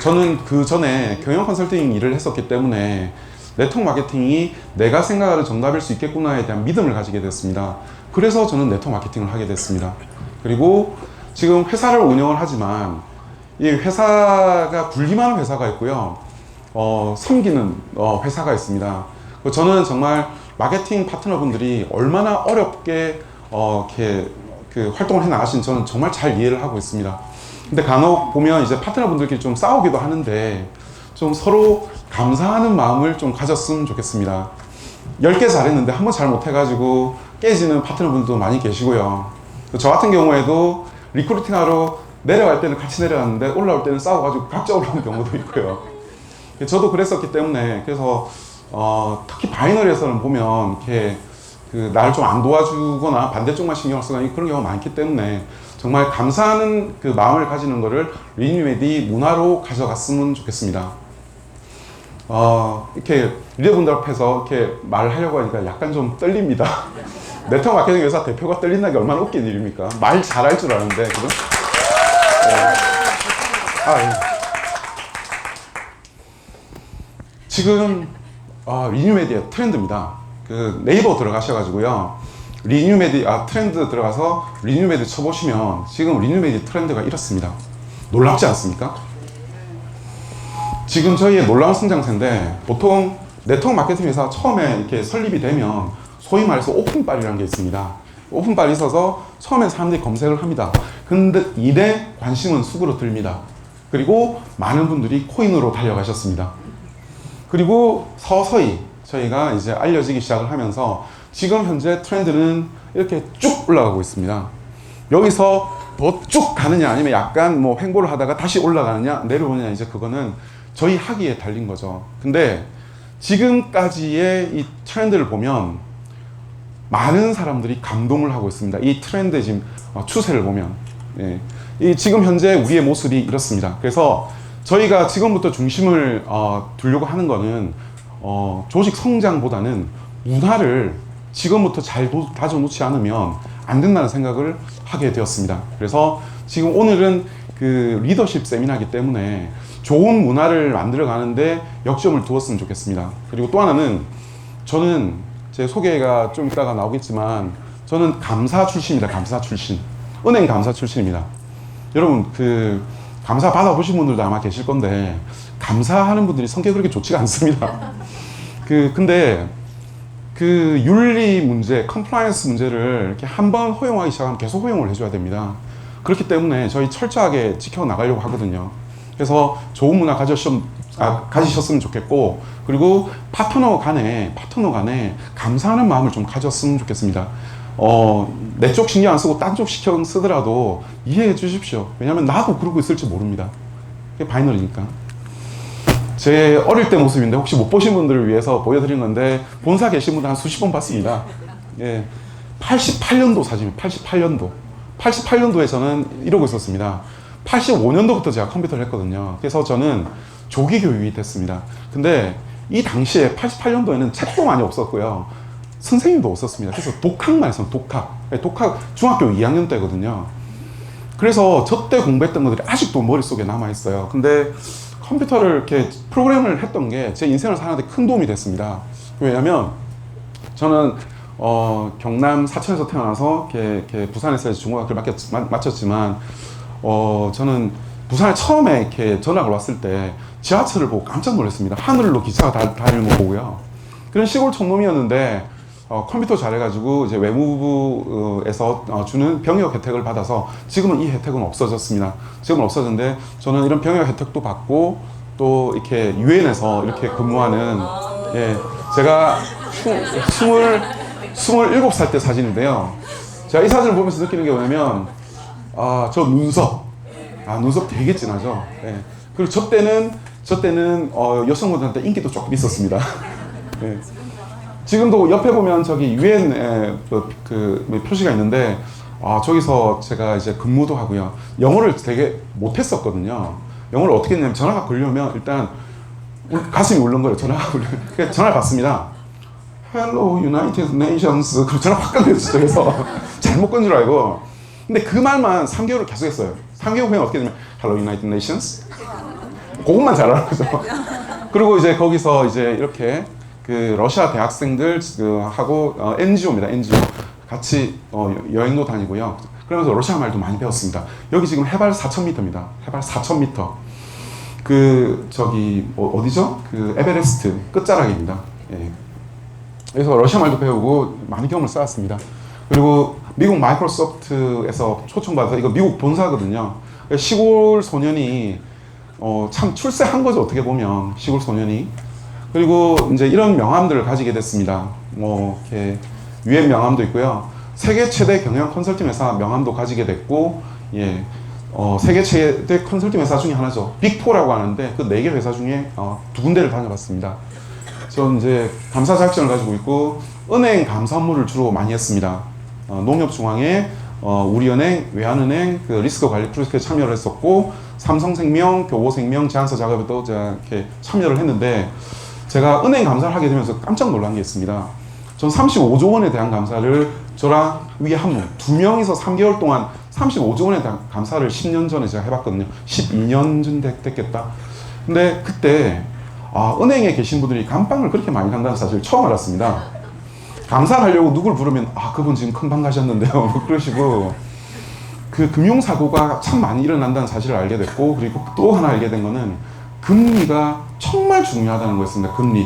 저는 그 전에 경영 컨설팅 일을 했었기 때문에 네트워크 마케팅이 내가 생각하는 정답일 수 있겠구나에 대한 믿음을 가지게 됐습니다. 그래서 저는 네트워크 마케팅을 하게 됐습니다. 그리고 지금 회사를 운영을 하지만 이 회사가 분리하는 회사가 있고요. 섬기는 회사가 있습니다. 저는 정말 마케팅 파트너분들이 얼마나 어렵게 이렇게 그 활동을 해 나가신지 저는 정말 잘 이해를 하고 있습니다. 근데 간혹 보면 이제 파트너분들끼리 좀 싸우기도 하는데 좀 서로 감사하는 마음을 좀 가졌으면 좋겠습니다. 10개 잘했는데 한 번 잘못해가지고 깨지는 파트너분들도 많이 계시고요. 저 같은 경우에도 리크루팅 하러 내려갈 때는 같이 내려갔는데 올라올 때는 싸워가지고 각자 올라온 경우도 있고요. 저도 그랬었기 때문에 그래서 특히 바이너리에서는 보면 이렇게 그 나를 좀 안 도와주거나 반대쪽만 신경을 쓰거나 그런 경우가 많기 때문에 정말 감사하는 그 마음을 가지는 거를 리뉴메디 문화로 가져갔으면 좋겠습니다. 이렇게 리더분들 앞에서 이렇게 말을 하려고 하니까 약간 좀 떨립니다. 네트워크 마케팅 회사 대표가 떨린다는 게 얼마나 웃긴 일입니까? 말 잘할 줄 아는데, 그죠? 예. 지금 리뉴메디의 트렌드입니다. 그 네이버 들어가셔가지고요. 트렌드 들어가서 리뉴메디 쳐보시면 지금 리뉴메디 트렌드가 이렇습니다. 놀랍지 않습니까? 지금 저희의 놀라운 성장세인데 보통 네트워크 마케팅 회사 처음에 이렇게 설립이 되면 소위 말해서 오픈빨이라는 게 있습니다. 오픈빨이 있어서 처음에 사람들이 검색을 합니다. 근데 일에 관심은 수그러듭니다. 그리고 많은 분들이 코인으로 달려가셨습니다. 그리고 서서히 저희가 이제 알려지기 시작을 하면서 지금 현재 트렌드는 이렇게 쭉 올라가고 있습니다. 여기서 더 쭉 가느냐 아니면 약간 뭐 횡보를 하다가 다시 올라가느냐 내려오느냐 이제 그거는 저희 학위에 달린 거죠. 근데 지금까지의 이 트렌드를 보면 많은 사람들이 감동을 하고 있습니다. 이 트렌드의 지금 추세를 보면. 예. 이 지금 현재 우리의 모습이 이렇습니다. 그래서 저희가 지금부터 중심을 두려고 하는 거는 조직 성장보다는 문화를 지금부터 잘 다져놓지 않으면 안 된다는 생각을 하게 되었습니다. 그래서 지금 오늘은 그 리더십 세미나이기 때문에 좋은 문화를 만들어 가는데 역점을 두었으면 좋겠습니다. 그리고 또 하나는 저는 제 소개가 좀 이따가 나오겠지만 저는 감사 출신입니다. 감사 출신. 은행 감사 출신입니다. 여러분 그 감사 받아보신 분들도 아마 계실 건데 감사하는 분들이 성격이 그렇게 좋지가 않습니다. 근데 그 윤리 문제, 컴플라이언스 문제를 이렇게 한번 허용하기 시작하면 계속 허용을 해줘야 됩니다. 그렇기 때문에 저희 철저하게 지켜나가려고 하거든요. 그래서 좋은 문화 가지셨으면 좋겠고, 그리고 파트너 간에 감사하는 마음을 좀 가졌으면 좋겠습니다. 내 쪽 신경 안 쓰고 딴 쪽 신경 쓰더라도 이해해 주십시오. 왜냐면 나도 그러고 있을지 모릅니다. 그게 바이너리니까. 제 어릴 때 모습인데 혹시 못 보신 분들을 위해서 보여드린 건데 본사 계신 분들 한 수십 번 봤습니다. 예, 88년도 사진입니다. 88년도에 저는 이러고 있었습니다. 85년도부터 제가 컴퓨터를 했거든요. 그래서 저는 조기 교육이 됐습니다. 근데 이 당시에 88년도에는 책도 많이 없었고요. 선생님도 없었습니다. 그래서 독학만 했어요. 독학 중학교 2학년 때거든요. 그래서 저 때 공부했던 것들이 아직도 머릿속에 남아있어요. 근데 컴퓨터를 이렇게 프로그램을 했던 게 제 인생을 사는데 큰 도움이 됐습니다. 왜냐면 저는 경남 사천에서 태어나서 이렇게 부산에서 중고등학교를 마쳤지만 저는 부산에 처음에 이렇게 전학을 왔을 때 지하철을 보고 깜짝 놀랐습니다. 하늘로 기차가 다니는 거 보고요. 그런 시골 촌놈이었는데 컴퓨터 잘해가지고 이제 외무부에서 주는 병역 혜택을 받아서 지금은 이 혜택은 없어졌습니다. 지금은 없어졌는데 저는 이런 병역 혜택도 받고 또 이렇게 유엔에서 이렇게 근무하는 제가 27살 때 사진인데요. 제가 이 사진을 보면서 느끼는 게 뭐냐면 저 눈썹 되게 진하죠. 예. 그리고 저 때는 여성분들한테 인기도 조금 있었습니다. 예. 지금도 옆에 보면 저기 유엔 표시가 있는데 저기서 제가 이제 근무도 하고요. 영어를 되게 못했었거든요. 영어를 어떻게 했냐면 전화가 걸려면 일단 가슴이 울는 거예요. 전화가 걸려면. 그래서 전화를 받습니다. Hello United Nations. 그리고 전화 확 끊겼어요. 그래서 잘못 건 줄 알고. 근데 그 말만 3개월을 계속 했어요. 3개월 후에 어떻게 되냐면 Hello United Nations. 그것만 잘 알아요. 그리고 이제 거기서 이제 이렇게 그 러시아 대학생들 하고 NGO입니다. NGO 같이 여행도 다니고요. 그러면서 러시아 말도 많이 배웠습니다. 여기 지금 해발 4,000m입니다. 해발 4,000m. 그 저기 어디죠? 그 에베레스트 끝자락입니다. 예. 그래서 러시아 말도 배우고 많은 경험을 쌓았습니다. 그리고 미국 마이크로소프트에서 초청받아서 이거 미국 본사거든요. 시골 소년이 참 출세한 거죠. 어떻게 보면 시골 소년이. 그리고 이제 이런 명함들을 가지게 됐습니다. 뭐 이렇게 유엔 명함도 있고요. 세계 최대 경영 컨설팅 회사 명함도 가지게 됐고, 예, 세계 최대 컨설팅 회사 중에 하나죠. 빅4라고 하는데 그 4개 회사 중에 2군데를 다녀봤습니다. 전 이제 감사 자격증을 가지고 있고 은행 감사 업무를 주로 많이 했습니다. 농협중앙회, 우리은행, 외환은행 그 리스크 관리 프로젝트에 참여를 했었고 삼성생명, 교보생명 제안서 작업에도 제가 이렇게 참여를 했는데 제가 은행 감사를 하게 되면서 깜짝 놀란 게 있습니다. 전 35조 원에 대한 감사를 저랑 위에 한 분, 2명이서 3개월 동안 35조 원에 대한 감사를 10년 전에 제가 해봤거든요. 12년쯤 됐겠다. 근데 그때 은행에 계신 분들이 감방을 그렇게 많이 간다는 사실을 처음 알았습니다. 감사를 하려고 누굴 부르면 그분 지금 큰 방 가셨는데요. 뭐 그러시고 그 금융사고가 참 많이 일어난다는 사실을 알게 됐고 그리고 또 하나 알게 된 거는 금리가 정말 중요하다는 거였습니다. 금리.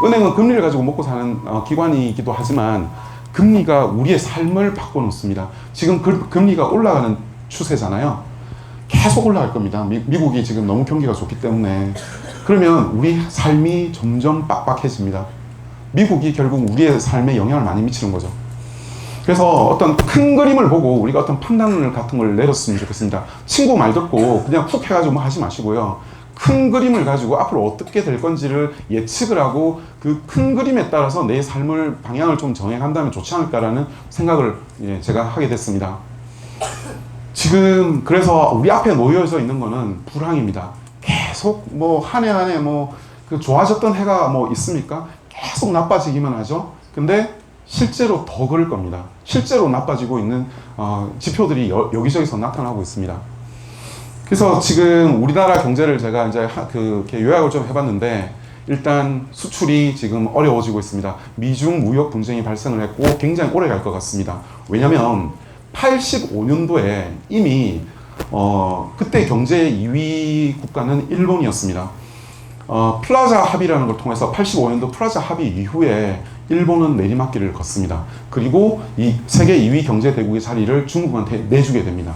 은행은 금리를 가지고 먹고 사는 기관이기도 하지만 금리가 우리의 삶을 바꿔놓습니다. 지금 금리가 올라가는 추세잖아요. 계속 올라갈 겁니다. 미국이 지금 너무 경기가 좋기 때문에. 그러면 우리 삶이 점점 빡빡해집니다. 미국이 결국 우리의 삶에 영향을 많이 미치는 거죠. 그래서 어떤 큰 그림을 보고 우리가 어떤 판단을 같은 걸 내렸으면 좋겠습니다. 친구 말 듣고 그냥 훅 해가지고 뭐 하지 마시고요. 큰 그림을 가지고 앞으로 어떻게 될 건지를 예측을 하고 그 큰 그림에 따라서 내 삶을 방향을 좀 정해간다면 좋지 않을까라는 생각을 제가 하게 됐습니다. 지금 그래서 우리 앞에 놓여져 있는 거는 불황입니다. 계속 뭐 한 해 한 해 뭐 그 좋아졌던 해가 뭐 있습니까? 계속 나빠지기만 하죠. 근데 실제로 더 그럴 겁니다. 실제로 나빠지고 있는 지표들이 여기저기서 나타나고 있습니다. 그래서 지금 우리나라 경제를 제가 이제 이렇게 요약을 좀 해봤는데 일단 수출이 지금 어려워지고 있습니다. 미중 무역 분쟁이 발생을 했고 굉장히 오래 갈 것 같습니다. 왜냐면 85년도에 이미 그때 경제 2위 국가는 일본이었습니다. 플라자 합의라는 걸 통해서 85년도 플라자 합의 이후에 일본은 내리막길을 걷습니다. 그리고 이 세계 2위 경제대국의 자리를 중국한테 내주게 됩니다.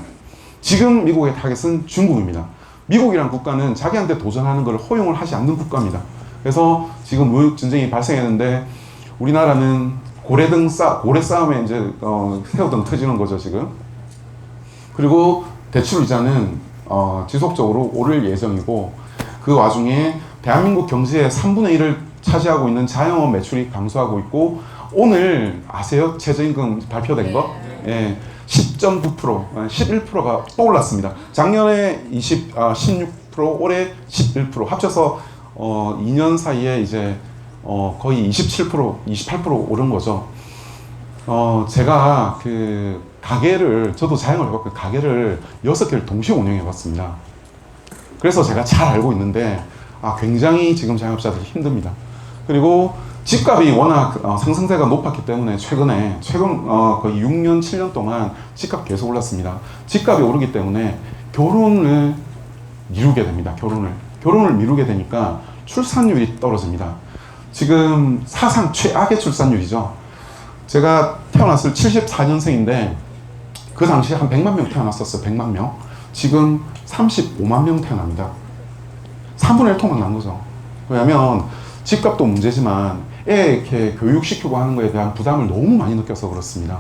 지금 미국의 타겟은 중국입니다. 미국이란 국가는 자기한테 도전하는 걸 허용을 하지 않는 국가입니다. 그래서 지금 무역 전쟁이 발생했는데 우리나라는 고래 싸움에 이제 새우등 터지는 거죠 지금. 그리고 대출 이자는 지속적으로 오를 예정이고 그 와중에 대한민국 경제의 3분의 1을 차지하고 있는 자영업 매출이 감소하고 있고 오늘 아세요? 최저임금 발표된 거? 예, 10.9%, 11%가 또 올랐습니다. 작년에 16%, 올해 11% 합쳐서 2년 사이에 이제 거의 27%, 28% 오른 거죠. 제가 그 가게를 저도 자영업을 해봤고 가게를 6개를 동시에 운영해 봤습니다. 그래서 제가 잘 알고 있는데 굉장히 지금 자영업자들이 힘듭니다. 그리고 집값이 워낙 상승세가 높았기 때문에 최근 거의 6년, 7년 동안 집값 계속 올랐습니다. 집값이 오르기 때문에 결혼을 미루게 됩니다. 결혼을 미루게 되니까 출산율이 떨어집니다. 지금 사상 최악의 출산율이죠. 제가 태어났을 74년생인데 그 당시에 한 100만 명 태어났었어요. 100만 명. 지금 35만 명 태어납니다. 3분의 1 토막 난 거죠. 왜냐하면 집값도 문제지만 애 이렇게 교육시키고 하는 거에 대한 부담을 너무 많이 느껴서 그렇습니다.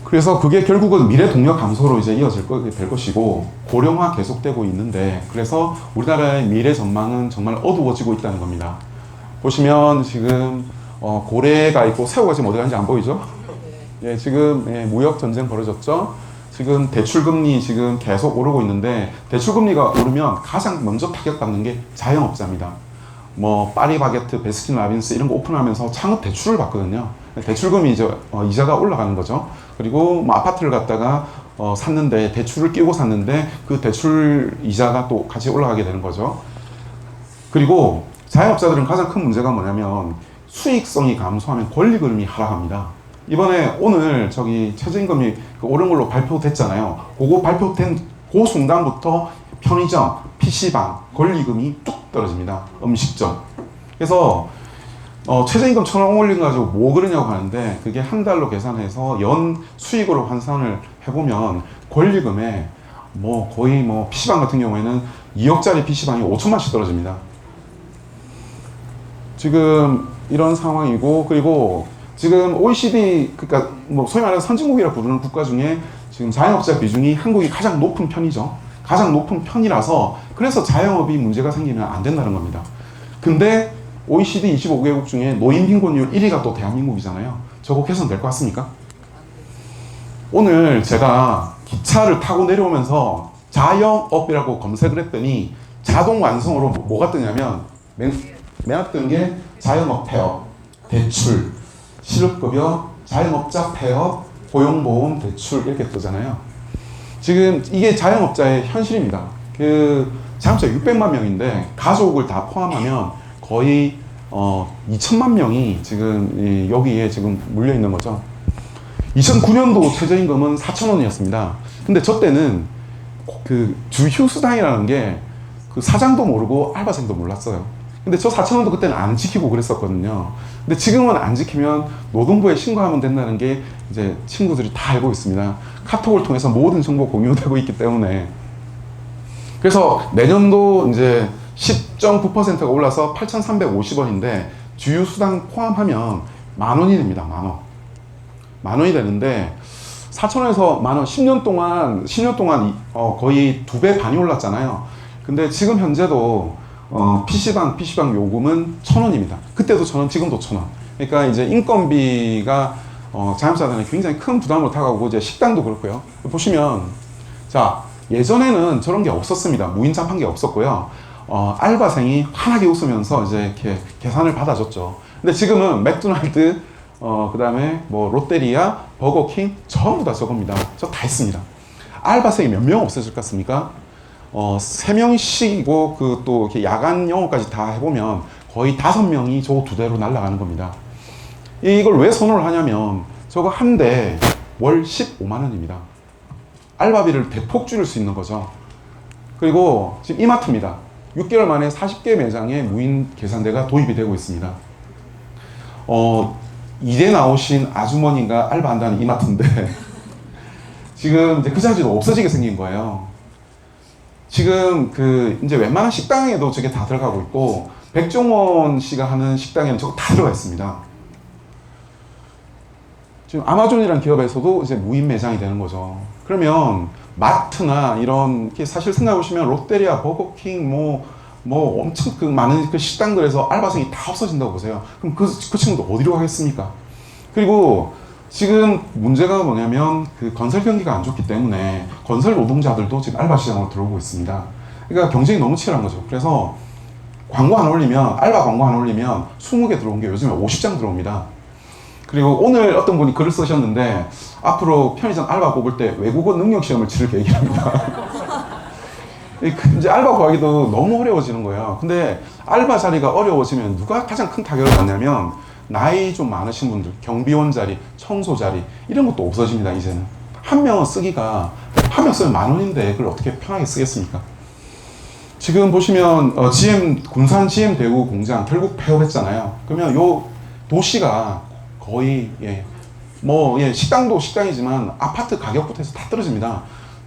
그래서 그게 결국은 미래 동력 감소로 이제 될 것이고 고령화 계속되고 있는데 그래서 우리나라의 미래 전망은 정말 어두워지고 있다는 겁니다. 보시면 지금 고래가 있고 새우가 지금 어디 가는지 안 보이죠? 예, 지금 무역 전쟁 벌어졌죠. 지금 대출금리 지금 계속 오르고 있는데 대출금리가 오르면 가장 먼저 타격받는 게 자영업자입니다. 뭐 파리바게트, 베스킨라빈스 이런 거 오픈하면서 창업 대출을 받거든요. 대출금이 이제 이자가 올라가는 거죠. 그리고 뭐 아파트를 갖다가 샀는데, 대출을 끼고 샀는데 그 대출 이자가 또 같이 올라가게 되는 거죠. 그리고 자영업자들은 가장 큰 문제가 뭐냐면 수익성이 감소하면 권리금이 하락합니다. 이번에 오늘 최저임금이 오른 걸로 발표됐잖아요. 그거 발표된 그 순간부터 편의점, PC방, 권리금이 뚝 떨어집니다. 음식점. 그래서 최저임금 1,000원 올린 거 가지고 뭐 그러냐고 하는데, 그게 한 달로 계산해서 연 수익으로 환산을 해보면 권리금에 거의 PC방 같은 경우에는 2억짜리 PC방이 5천만씩 떨어집니다. 지금 이런 상황이고, 그리고 지금 OECD, 그러니까 소위 말하는 선진국이라 부르는 국가 중에 지금 자영업자 비중이 한국이 가장 높은 편이죠. 가장 높은 편이라서, 그래서 자영업이 문제가 생기면 안 된다는 겁니다. 근데 OECD 25개국 중에 노인 빈곤율 1위가 또 대한민국이잖아요. 저거 개선될 것 같습니까? 오늘 제가 기차를 타고 내려오면서 자영업이라고 검색을 했더니 자동 완성으로 뭐가 뜨냐면 맨 앞에 뜬 게 자영업 폐업, 대출, 실업급여, 자영업자 폐업, 고용보험 대출 이렇게 뜨잖아요. 지금 이게 자영업자의 현실입니다. 자영업자 600만 명인데 가족을 다 포함하면 거의 2천만 명이 지금 여기에 지금 물려 있는 거죠. 2009년도 최저임금은 4,000원이었습니다. 근데 저 때는 그 주휴수당이라는 게 그 사장도 모르고 알바생도 몰랐어요. 근데 저 4,000원도 그때는 안 지키고 그랬었거든요. 근데 지금은 안 지키면 노동부에 신고하면 된다는 게 이제 친구들이 다 알고 있습니다. 카톡을 통해서 모든 정보 공유되고 있기 때문에. 그래서 내년도 이제 10.9%가 올라서 8,350원인데 주휴수당 포함하면 10,000원이 됩니다. 10,000원. 10,000원이 되는데 4,000원에서 10,000원 10년 동안 거의 2배 반이 올랐잖아요. 근데 지금 현재도 PC방 요금은 1,000원입니다. 그때도 1,000원, 지금도 1,000원. 그러니까 이제 인건비가 자영업자들은 굉장히 큰 부담으로 다가오고, 이제 식당도 그렇고요. 보시면, 자, 예전에는 저런 게 없었습니다. 무인 자판기 없었고요. 알바생이 환하게 웃으면서 이제 이렇게 계산을 받아줬죠. 근데 지금은 맥도날드, 그 다음에 롯데리아, 버거킹, 전부 다 저겁니다. 저 다 했습니다. 알바생이 몇 명 없어질 것 같습니까? 3명씩이고, 또 이렇게 야간 영업까지 다 해보면 거의 5명이 저 2대로 날아가는 겁니다. 이걸 왜 선호를 하냐면, 저거 한 대 월 15만원입니다. 알바비를 대폭 줄일 수 있는 거죠. 그리고 지금 이마트입니다. 6개월 만에 40개 매장에 무인 계산대가 도입이 되고 있습니다. 이제 나오신 아주머니가 알바한다는 이마트인데, 지금 이제 그 자리도 없어지게 생긴 거예요. 지금 이제 웬만한 식당에도 저게 다 들어가고 있고, 백종원 씨가 하는 식당에는 저거 다 들어가 있습니다. 지금 아마존이라는 기업에서도 이제 무인 매장이 되는 거죠. 그러면 마트나 이런, 사실 생각해보시면 롯데리아, 버거킹, 엄청 많은 식당들에서 알바생이 다 없어진다고 보세요. 그럼 그 친구도 어디로 가겠습니까? 그리고 지금 문제가 뭐냐면 건설 경기가 안 좋기 때문에 건설 노동자들도 지금 알바 시장으로 들어오고 있습니다. 그러니까 경쟁이 너무 치열한 거죠. 그래서 광고 안 올리면, 알바 광고 안 올리면 20개 들어온 게 요즘에 50장 들어옵니다. 그리고 오늘 어떤 분이 글을 쓰셨는데, 앞으로 편의점 알바 뽑을 때 외국어 능력 시험을 치를 계획이랍니다. 이제 알바 구하기도 너무 어려워지는 거예요. 근데 알바 자리가 어려워지면 누가 가장 큰 타격을 받냐면, 나이 좀 많으신 분들, 경비원 자리, 청소 자리, 이런 것도 없어집니다, 이제는. 한 명은 쓰기가, 한 명 쓰면 10,000원인데 그걸 어떻게 편하게 쓰겠습니까? 지금 보시면 군산 GM 대구 공장 결국 폐업했잖아요. 그러면 요 도시가 거의 식당도 식당이지만 아파트 가격부터 해서 다 떨어집니다.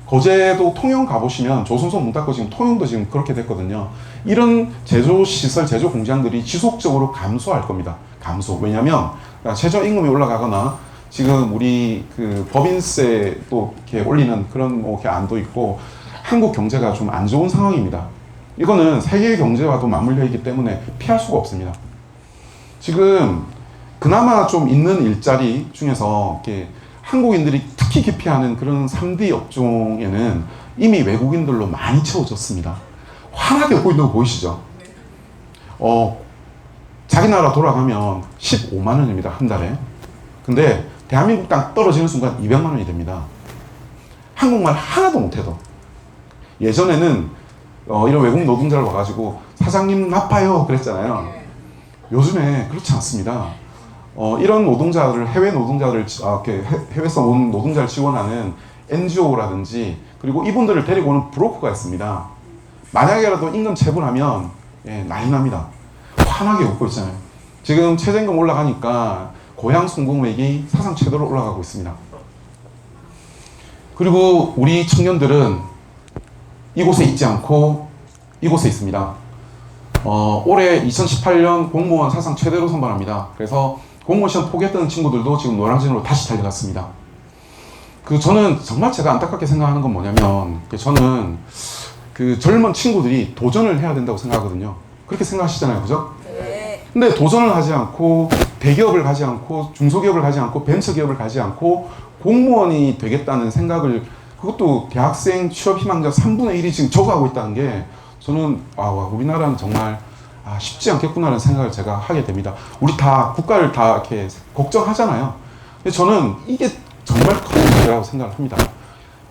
거제도 통영 가보시면 조선소 문 닫고 지금 통영도 지금 그렇게 됐거든요. 이런 제조시설, 제조공장들이 지속적으로 감소할 겁니다. 감소. 왜냐면 최저임금이 올라가거나 지금 우리 법인세 또 이렇게 올리는 그런 이렇게 안도 있고, 한국 경제가 좀 안 좋은 상황입니다. 이거는 세계 경제와도 맞물려 있기 때문에 피할 수가 없습니다. 지금 그나마 좀 있는 일자리 중에서 이렇게 한국인들이 특히 기피하는 그런 3D 업종에는 이미 외국인들로 많이 채워졌습니다. 환하게 보이는 거 보이시죠? 자기 나라 돌아가면 15만 원입니다, 한 달에. 근데 대한민국 땅 떨어지는 순간 200만 원이 됩니다. 한국말 하나도 못해도. 예전에는 이런 외국 노동자를 와가지고 사장님 나빠요 그랬잖아요. 요즘에 그렇지 않습니다. 이런 노동자들, 해외 노동자들, 해외에서 온 노동자를 지원하는 NGO라든지, 그리고 이분들을 데리고 오는 브로커가 있습니다. 만약에라도 임금 체불하면 난리 납니다. 환하게 웃고 있잖아요. 지금 최저임금 올라가니까 고향 순공액이 사상 최대로 올라가고 있습니다. 그리고 우리 청년들은 이곳에 있지 않고 이곳에 있습니다. 올해 2018년 공무원 사상 최대로 선발합니다. 그래서 공무원 시험 포기했던 친구들도 지금 노량진으로 다시 달려갔습니다. 저는 정말 제가 안타깝게 생각하는 건 뭐냐면, 저는 젊은 친구들이 도전을 해야 된다고 생각하거든요. 그렇게 생각하시잖아요, 그죠? 네. 근데 도전을 하지 않고, 대기업을 가지 않고, 중소기업을 가지 않고, 벤처기업을 가지 않고, 공무원이 되겠다는 생각을, 그것도 대학생 취업 희망자 3분의 1이 지금 저거하고 있다는 게, 저는 우리나라는 정말 쉽지 않겠구나라는 생각을 제가 하게 됩니다. 우리 다 국가를 다 이렇게 걱정하잖아요. 근데 저는 이게 정말 큰 문제라고 생각을 합니다.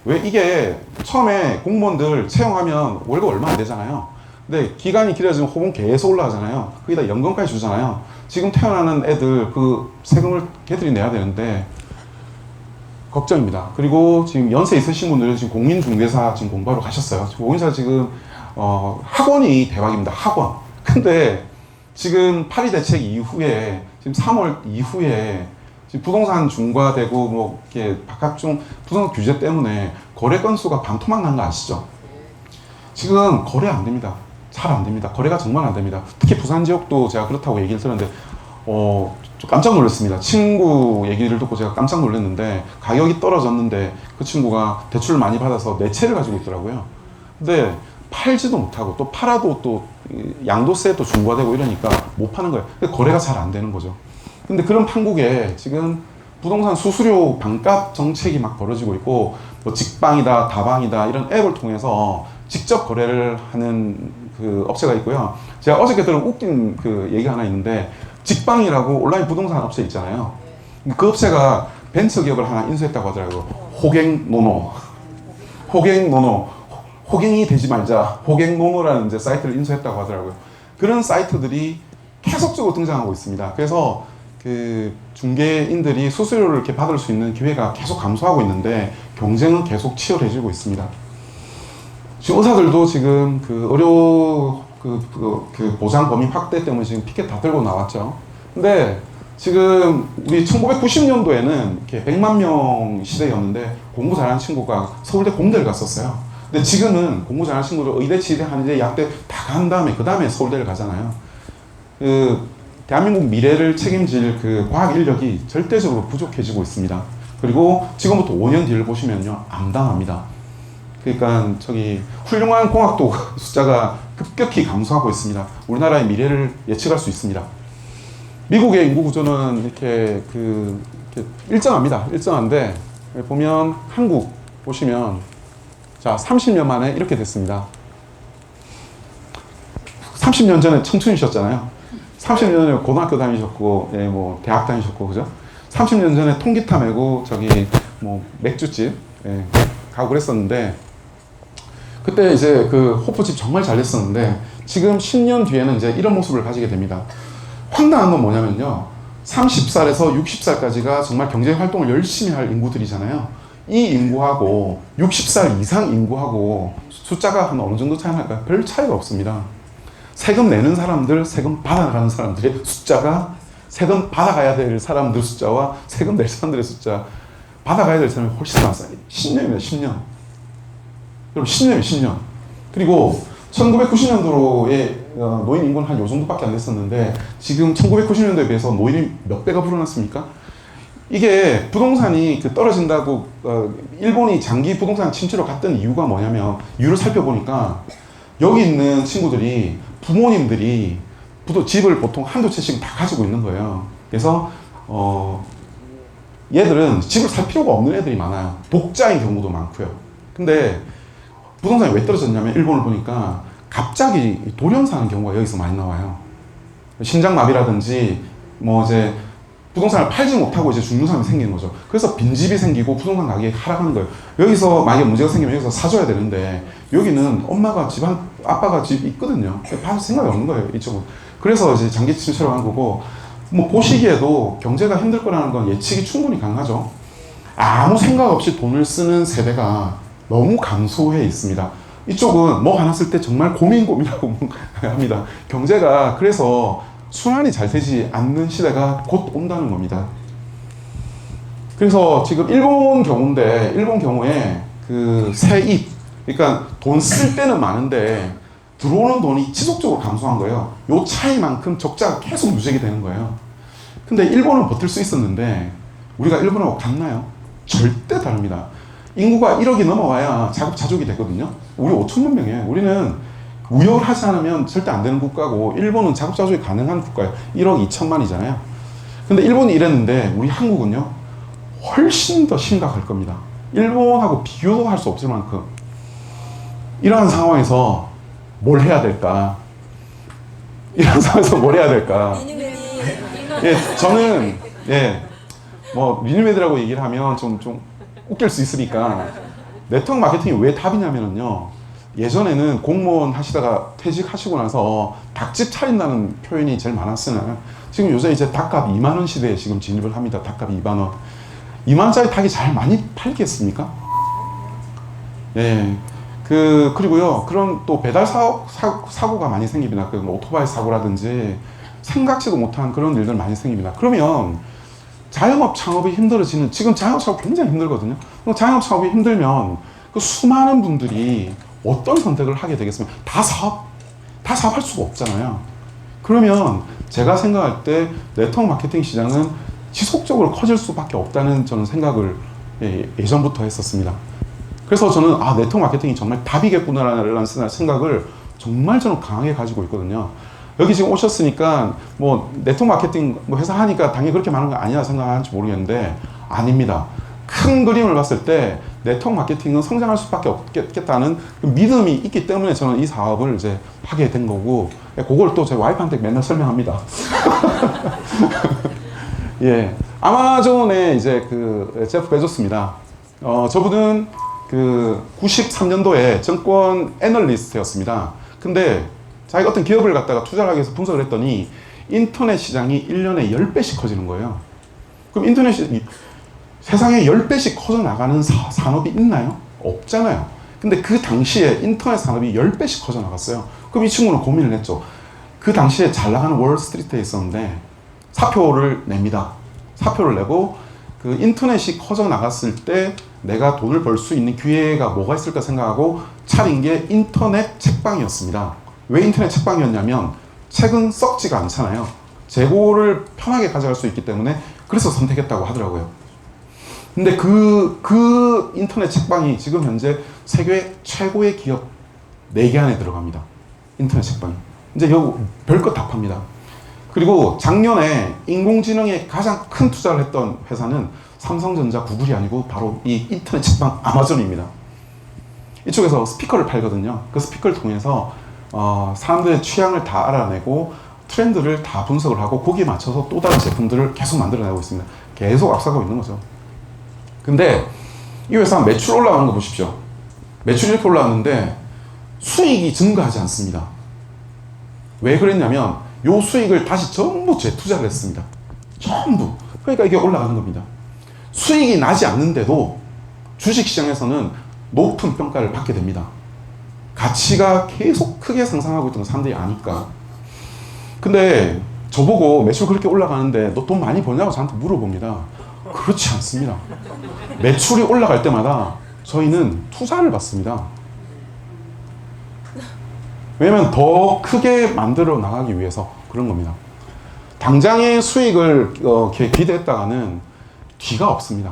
왜 이게 처음에 공무원들 채용하면 월급 얼마 안 되잖아요. 근데 기간이 길어지면 호봉 계속 올라가잖아요. 거기다 연금까지 주잖아요. 지금 태어나는 애들 그 세금을 걔들이 내야 되는데 걱정입니다. 그리고 지금 연세 있으신 분들은 지금 공인중개사 지금 공부하러 가셨어요. 공인사 지금 학원이 대박입니다. 학원. 근데 지금 파리 대책 이후에 지금 3월 이후에 지금 부동산 중과되고 뭐 이렇게 바깥중 부동산 규제 때문에 거래 건수가 반토막 난 거 아시죠? 지금 거래 안 됩니다. 잘 안 됩니다. 거래가 정말 안 됩니다. 특히 부산 지역도 제가 그렇다고 얘기를 들었는데 좀 깜짝 놀랐습니다. 친구 얘기를 듣고 제가 깜짝 놀랐는데, 가격이 떨어졌는데 그 친구가 대출을 많이 받아서 네 채를 가지고 있더라고요. 근데 팔지도 못하고, 또 팔아도 또 양도세 또 중과되고 이러니까 못 파는 거예요. 거래가 잘 안 되는 거죠. 근데 그런 판국에 지금 부동산 수수료 반값 정책이 막 벌어지고 있고, 뭐 직방이다 다방이다 이런 앱을 통해서 직접 거래를 하는 그 업체가 있고요. 제가 어저께 들은 웃긴 그 얘기가 하나 있는데, 직방이라고 온라인 부동산 업체 있잖아요. 그 업체가 벤처기업을 하나 인수했다고 하더라고요. 호갱노노. 호갱이 되지 말자. 호갱노노라는 이제 사이트를 인수했다고 하더라고요. 그런 사이트들이 계속적으로 등장하고 있습니다. 그래서 그 중개인들이 수수료를 이렇게 받을 수 있는 기회가 계속 감소하고 있는데, 경쟁은 계속 치열해지고 있습니다. 지금 의사들도 지금 그 의료 그 보장 범위 확대 때문에 지금 피켓 다 들고 나왔죠. 근데 지금 우리 1990년도에는 이렇게 100만 명 시대였는데 공부 잘하는 친구가 서울대 공대를 갔었어요. 근데 지금은 공부 잘하는 친구들 의대, 치대, 한의대, 약대 다 간 다음에 그 다음에 서울대를 가잖아요. 대한민국 미래를 책임질 그 과학 인력이 절대적으로 부족해지고 있습니다. 그리고 지금부터 5년 뒤를 보시면요, 암담합니다. 그러니까 훌륭한 공학도 숫자가 급격히 감소하고 있습니다. 우리나라의 미래를 예측할 수 있습니다. 미국의 인구 구조는 이렇게 일정합니다. 일정한데, 보면 한국 보시면, 자, 30년 만에 이렇게 됐습니다. 30년 전에 청춘이셨잖아요. 30년 전에 고등학교 다니셨고, 뭐 대학 다니셨고, 그죠? 30년 전에 통기타 메고 뭐 맥주집 가고 그랬었는데, 그때 이제 그 호프집 정말 잘 됐었는데, 지금 10년 뒤에는 이제 이런 모습을 가지게 됩니다. 황당한 건 뭐냐면요, 30살에서 60살까지가 정말 경제 활동을 열심히 할 인구들이잖아요. 이 인구하고 60살 이상 인구하고 숫자가 한 어느 정도 차이 날까요? 별 차이가 없습니다. 세금 내는 사람들, 세금 받아가는 사람들의 숫자가, 세금 받아가야 될 사람들 숫자와 세금 낼 사람들의 숫자, 받아가야 될 사람이 훨씬 많았어요. 10년이면 10년. 여러분, 10년이면 10년. 그리고 1990년도에 노인 인구는 한 요 정도밖에 안 됐었는데, 지금 1990년도에 비해서 노인이 몇 배가 불어났습니까? 이게 부동산이 떨어진다고 일본이 장기 부동산 침체로 갔던 이유가 뭐냐면, 이유를 살펴보니까 여기 있는 친구들이, 부모님들이 집을 보통 한두 채씩 다 가지고 있는 거예요. 그래서 얘들은 집을 살 필요가 없는 애들이 많아요. 독자인 경우도 많고요. 근데 부동산이 왜 떨어졌냐면, 일본을 보니까 갑자기 돌연 사는 경우가 여기서 많이 나와요. 심장마비라든지 뭐 이제 부동산을 팔지 못하고 이제 죽는 사람이 생기는 거죠. 그래서 빈집이 생기고 부동산 가격이 하락하는 거예요. 여기서 만약에 문제가 생기면 여기서 사줘야 되는데 여기는 엄마가 집안 아빠가 집 있거든요. 받을 생각이 없는 거예요. 이쪽은. 그래서 이제 장기 침체로 간 거고 뭐 보시기에도 경제가 힘들 거라는 건 예측이 충분히 가능하죠. 아무 생각 없이 돈을 쓰는 세대가 너무 감소해 있습니다. 이쪽은 뭐 하나 쓸 때 정말 고민하고 합니다. 경제가 그래서 순환이 잘 되지 않는 시대가 곧 온다는 겁니다. 그래서 지금 일본 경우인데 일본 경우에 그 세입 그러니까 돈 쓸 때는 많은데 들어오는 돈이 지속적으로 감소한 거예요. 요 차이만큼 적자가 계속 누적이 되는 거예요. 근데 일본은 버틸 수 있었는데 우리가 일본하고 같나요? 절대 다릅니다. 인구가 1억이 넘어와야 자급자족이 되거든요. 우리 5천만 명이에요. 우리는 무역을 하지 않으면 절대 안 되는 국가고 일본은 자급자족이 가능한 국가예요. 1억 2천만이잖아요. 근데 일본이 이랬는데 우리 한국은요 훨씬 더 심각할 겁니다. 일본하고 비교도 할 수 없을 만큼 이러한 상황에서 뭘 해야 될까? 이런 상황에서 뭘 해야 될까? 예, 저는 뭐 리뉴메드라고 얘기를 하면 좀 웃길 수 있으니까 네트워크 마케팅이 왜 답이냐면요. 예전에는 공무원 하시다가 퇴직하시고 나서 닭집 차린다는 표현이 제일 많았으나 지금 요새 이제 닭값 2만 원 시대에 지금 진입을 합니다. 닭값 2만 원. 2만 원짜리 닭이 잘 많이 팔겠습니까? 예. 그리고요. 그런 또 배달 사고가 많이 생깁니다. 그 오토바이 사고라든지 생각지도 못한 그런 일들 많이 생깁니다. 그러면 자영업 창업이 힘들어지는 지금 자영업 창업 굉장히 힘들거든요. 자영업 창업이 힘들면 그 수많은 분들이 어떤 선택을 하게 되겠습니까? 다 사업할 수가 없잖아요. 그러면 제가 생각할 때 네트워크 마케팅 시장은 지속적으로 커질 수밖에 없다는 저는 생각을 예전부터 했었습니다. 그래서 저는 네트워크 마케팅이 정말 답이겠구나라는 생각을 정말 저는 강하게 가지고 있거든요. 여기 지금 오셨으니까 뭐 네트워크 마케팅 뭐 회사 하니까 당연히 그렇게 많은 거 아니라 생각하는지 모르겠는데 아닙니다. 큰 그림을 봤을 때 네트워크 마케팅은 성장할 수밖에 없겠다는 그 믿음이 있기 때문에 저는 이 사업을 이제 하게 된 거고 그걸 또 제 와이프한테 맨날 설명합니다. 예, 아마존의 이제 그 제프 베조스입니다. 저분은 그 93년도에 증권 애널리스트였습니다. 근데 자기가 어떤 기업을 갖다가 투자를 하기 위해서 분석을 했더니 인터넷 시장이 1년에 10배씩 커지는 거예요. 그럼 세상에 10배씩 커져 나가는 산업이 있나요? 없잖아요. 근데 그 당시에 인터넷 산업이 10배씩 커져 나갔어요. 그럼 이 친구는 고민을 했죠. 그 당시에 잘 나가는 월스트리트에 있었는데 사표를 냅니다. 사표를 내고 그 인터넷이 커져 나갔을 때 내가 돈을 벌 수 있는 기회가 뭐가 있을까 생각하고 차린 게 인터넷 책방이었습니다. 왜 인터넷 책방이었냐면 책은 썩지가 않잖아요. 재고를 편하게 가져갈 수 있기 때문에 그래서 선택했다고 하더라고요. 근데 그 인터넷 책방이 지금 현재 세계 최고의 기업 4개 안에 들어갑니다. 인터넷 책방이. 이제 여기 별것 다 팝니다. 그리고 작년에 인공지능에 가장 큰 투자를 했던 회사는 삼성전자, 구글이 아니고 바로 이 인터넷 책방 아마존입니다. 이쪽에서 스피커를 팔거든요. 그 스피커를 통해서 사람들의 취향을 다 알아내고 트렌드를 다 분석을 하고 거기에 맞춰서 또 다른 제품들을 계속 만들어내고 있습니다. 계속 앞서가고 있는 거죠. 근데 이 회사 매출 올라가는 거 보십시오. 매출이 이렇게 올라왔는데 수익이 증가하지 않습니다. 왜 그랬냐면 요 수익을 다시 전부 재투자를 했습니다. 전부. 그러니까 이게 올라가는 겁니다. 수익이 나지 않는데도 주식시장에서는 높은 평가를 받게 됩니다. 가치가 계속 크게 상승하고 있던 걸 사람들이 아니까. 근데 저보고 매출 그렇게 올라가는데 너 돈 많이 버냐고 저한테 물어봅니다. 그렇지 않습니다. 매출이 올라갈 때마다 저희는 투자를 받습니다. 왜냐면 더 크게 만들어 나가기 위해서 그런 겁니다. 당장의 수익을 기대했다가는 뒤가 없습니다.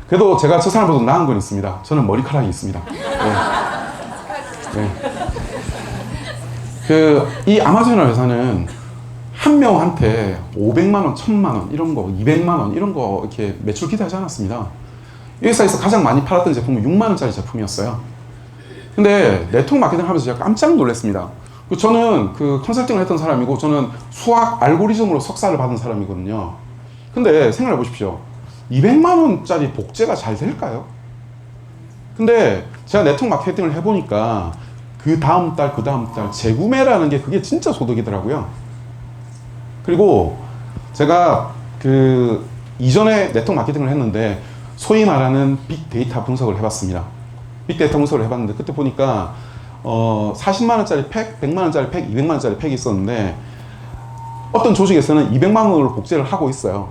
그래도 제가 저 사람보다 나은 건 있습니다. 저는 머리카락이 있습니다. 이 아마존이라는 회사는 한 명한테 500만 원, 1000만 원 이런 거, 200만 원 이런 거 이렇게 매출 기대하지 않았습니다. 이 회사에서 가장 많이 팔았던 제품은 6만 원짜리 제품이었어요. 근데 네트워크 마케팅 하면서 제가 깜짝 놀랐습니다. 저는 그 컨설팅을 했던 사람이고 저는 수학 알고리즘으로 석사를 받은 사람이거든요. 근데 생각해 보십시오. 200만 원짜리 복제가 잘 될까요? 근데 제가 네트워크 마케팅을 해보니까 그 다음 달 재구매라는 게 그게 진짜 소득이더라고요. 그리고 제가 그 이전에 네트워크 마케팅을 했는데 소위 말하는 빅데이터 분석을 해봤습니다. 빅데이터 분석을 해봤는데 그때 보니까 40만 원짜리 팩, 100만 원짜리 팩, 200만 원짜리 팩이 있었는데 어떤 조직에서는 200만 원으로 복제를 하고 있어요.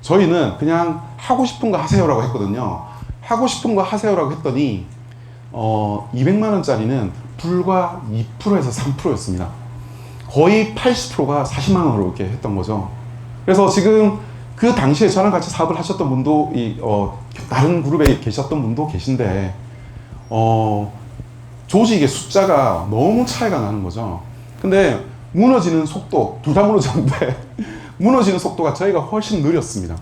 저희는 그냥 하고 싶은 거 하세요라고 했거든요. 하고 싶은 거 하세요라고 했더니 200만 원짜리는 불과 2%에서 3%였습니다. 거의 80%가 40만 원으로 이렇게 했던 거죠. 그래서 지금 그 당시에 저랑 같이 사업을 하셨던 분도 다른 그룹에 계셨던 분도 계신데 조직의 숫자가 너무 차이가 나는 거죠. 근데 무너지는 속도, 둘 다 무너졌는데 무너지는 속도가 저희가 훨씬 느렸습니다.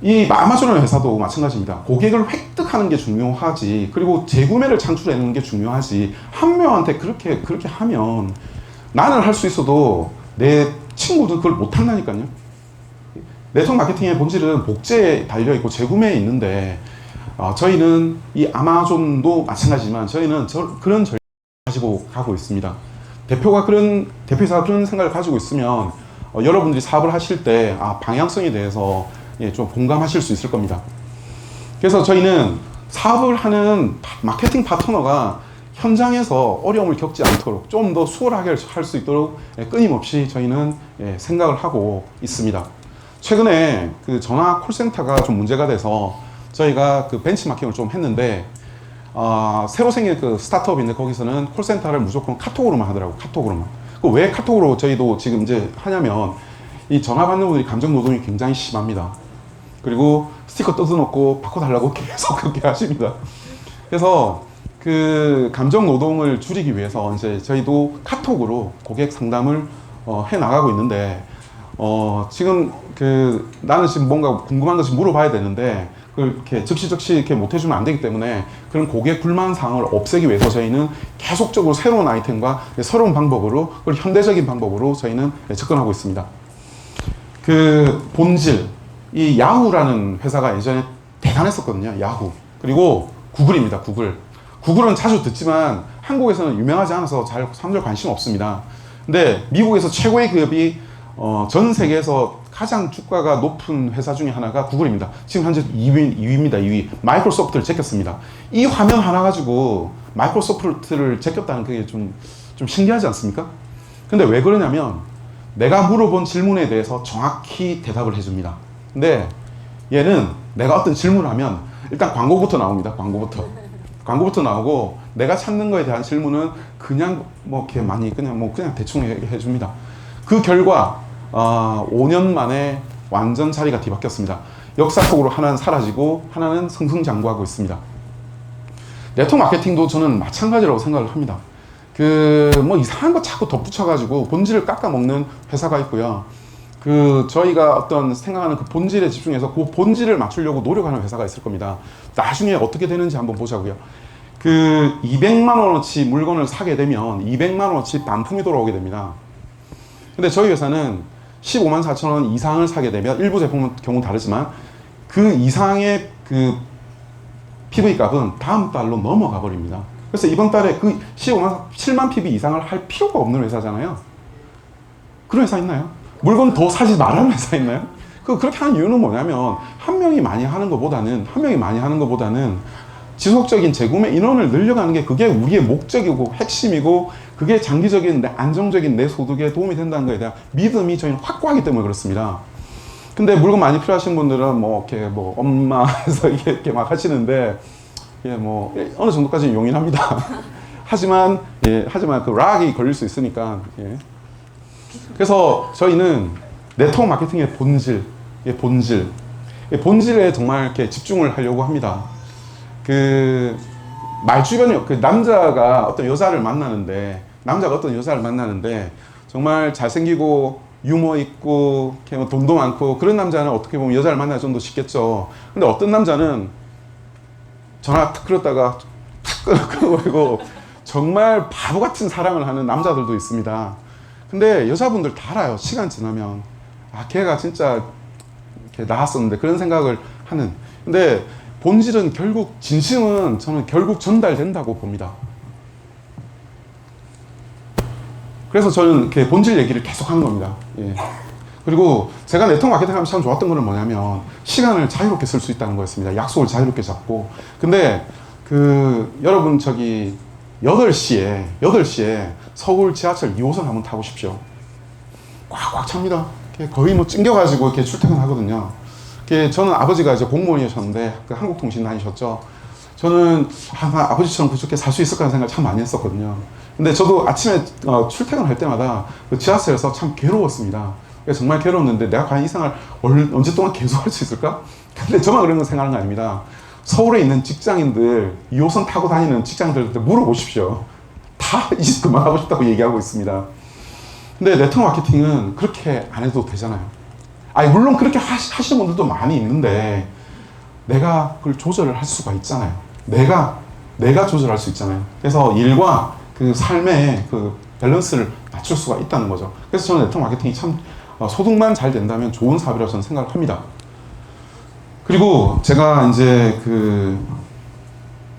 이 아마존 회사도 마찬가지입니다. 고객을 획득하는 게 중요하지, 그리고 재구매를 창출해내는 게 중요하지, 한 명한테 그렇게 하면 나는 할 수 있어도 내 친구도 그걸 못한다니까요. 네트워크 마케팅의 본질은 복제에 달려있고 재구매에 있는데 저희는 이 아마존도 마찬가지지만 저희는 그런 전략을 가지고 가고 있습니다. 대표이사가 그런 생각을 가지고 있으면 여러분들이 사업을 하실 때 방향성에 대해서 좀 공감하실 수 있을 겁니다. 그래서 저희는 사업을 하는 마케팅 파트너가 현장에서 어려움을 겪지 않도록 좀 더 수월하게 할 수 있도록 끊임없이 저희는 생각을 하고 있습니다. 최근에 그 전화 콜센터가 좀 문제가 돼서 저희가 그 벤치마킹을 좀 했는데 새로 생긴 그 스타트업인데 거기서는 콜센터를 무조건 카톡으로만 하더라고요. 카톡으로만. 왜 카톡으로 저희도 지금 이제 하냐면 이 전화 받는 분들이 감정 노동이 굉장히 심합니다. 그리고 스티커 뜯어놓고 바꿔달라고 계속 그렇게 하십니다. 그래서 그 감정 노동을 줄이기 위해서 이제 저희도 카톡으로 고객 상담을 해 나가고 있는데 지금 나는 지금 뭔가 궁금한 것이 물어봐야 되는데 그걸 이렇게 즉시 이렇게 못 해주면 안 되기 때문에 그런 고객 불만 사항을 없애기 위해서 저희는 계속적으로 새로운 아이템과 새로운 방법으로, 그리고 현대적인 방법으로 저희는 접근하고 있습니다. 그 본질, 이 야후라는 회사가 예전에 대단했었거든요. 야후. 그리고 구글입니다. 구글은 자주 듣지만 한국에서는 유명하지 않아서 잘 사람들 관심 없습니다. 근데 미국에서 최고의 기업이 전 세계에서 가장 주가가 높은 회사 중에 하나가 구글입니다. 지금 현재 2위입니다. 2위. 마이크로소프트를 제꼈습니다. 이 화면 하나 가지고 마이크로소프트를 제꼈다는 게 좀 신기하지 않습니까? 근데 왜 그러냐면 내가 물어본 질문에 대해서 정확히 대답을 해줍니다. 근데 얘는 내가 어떤 질문을 하면 일단 광고부터 나옵니다. 광고부터 나오고 내가 찾는 거에 대한 질문은 그냥 뭐 이렇게 많이 그냥 대충 해줍니다. 그 결과 5년 만에 완전 자리가 뒤바뀌었습니다. 역사 속으로 하나는 사라지고 하나는 승승장구하고 있습니다. 네트워크 마케팅도 저는 마찬가지라고 생각을 합니다. 뭐 이상한 거 자꾸 덧붙여가지고 본질을 깎아먹는 회사가 있고요. 저희가 어떤 생각하는 그 본질에 집중해서 그 본질을 맞추려고 노력하는 회사가 있을 겁니다. 나중에 어떻게 되는지 한번 보자고요. 200만 원어치 물건을 사게 되면 200만 원어치 반품이 돌아오게 됩니다. 근데 저희 회사는 15만 4천 원 이상을 사게 되면 일부 제품은 경우 다르지만 그 이상의 PV 값은 다음 달로 넘어가 버립니다. 그래서 이번 달에 7만 PV 이상을 할 필요가 없는 회사잖아요. 그런 회사 있나요? 물건 더 사지 말라는 회사 있나요? 그렇게 하는 이유는 뭐냐면 한 명이 많이 하는 것보다는 지속적인 재구매 인원을 늘려가는 게 그게 우리의 목적이고 핵심이고 그게 장기적인 안정적인 내 소득에 도움이 된다는 것에 대한 믿음이 저희는 확고하기 때문에 그렇습니다. 근데 물건 많이 필요하신 분들은 엄마에서 이렇게 막 하시는데 어느 정도까지는 용인합니다. 하지만 그 락이 걸릴 수 있으니까. 그래서 저희는 네트워크 마케팅의 본질에 정말 이렇게 집중을 하려고 합니다. 말주변에 남자가 어떤 여자를 만나는데 정말 잘생기고 유머 있고 돈도 많고 그런 남자는 어떻게 보면 여자를 만나기 좀 더 쉽겠죠. 근데 어떤 남자는 전화 탁 걸었다가 탁 끊어버리고 정말 바보 같은 사랑을 하는 남자들도 있습니다. 근데 여자분들 다 알아요. 시간 지나면 아 걔가 진짜 이렇게 나았었는데 그런 생각을 하는. 근데 본질은 결국 진심은 저는 결국 전달된다고 봅니다. 그래서 저는 이렇게 본질 얘기를 계속 하는 겁니다. 예. 그리고 제가 네트워크 마케팅 하면서 참 좋았던 거는 뭐냐면 시간을 자유롭게 쓸 수 있다는 거였습니다. 약속을 자유롭게 잡고. 근데 여러분 저기 8시에 서울 지하철 2호선 한번 타보십시오. 꽉꽉 찹니다. 거의 뭐 찡겨가지고 이렇게 출퇴근하거든요. 저는 아버지가 이제 공무원이셨는데 한국통신 다니셨죠. 저는 아버지처럼 그렇게 살 수 있을까 하는 생각을 참 많이 했었거든요. 근데 저도 아침에 출퇴근할 때마다 그 지하철에서 참 괴로웠습니다. 정말 괴로웠는데 내가 과연 이 생활 언제 동안 계속 할 수 있을까? 근데 저만 그런 거 생각하는 거 아닙니다. 서울에 있는 직장인들, 2호선 타고 다니는 직장인들한테 물어보십시오. 다 이제 그만하고 싶다고 얘기하고 있습니다. 근데 네트워크 마케팅은 그렇게 안 해도 되잖아요. 아니, 물론 그렇게 하시는 분들도 많이 있는데 내가 그걸 조절을 할 수가 있잖아요. 내가 조절할 수 있잖아요. 그래서 일과 그 삶의 그 밸런스를 맞출 수가 있다는 거죠. 그래서 저는 네트워크 마케팅이 참 소득만 잘 된다면 좋은 사업이라고 저는 생각을 합니다. 그리고 제가 이제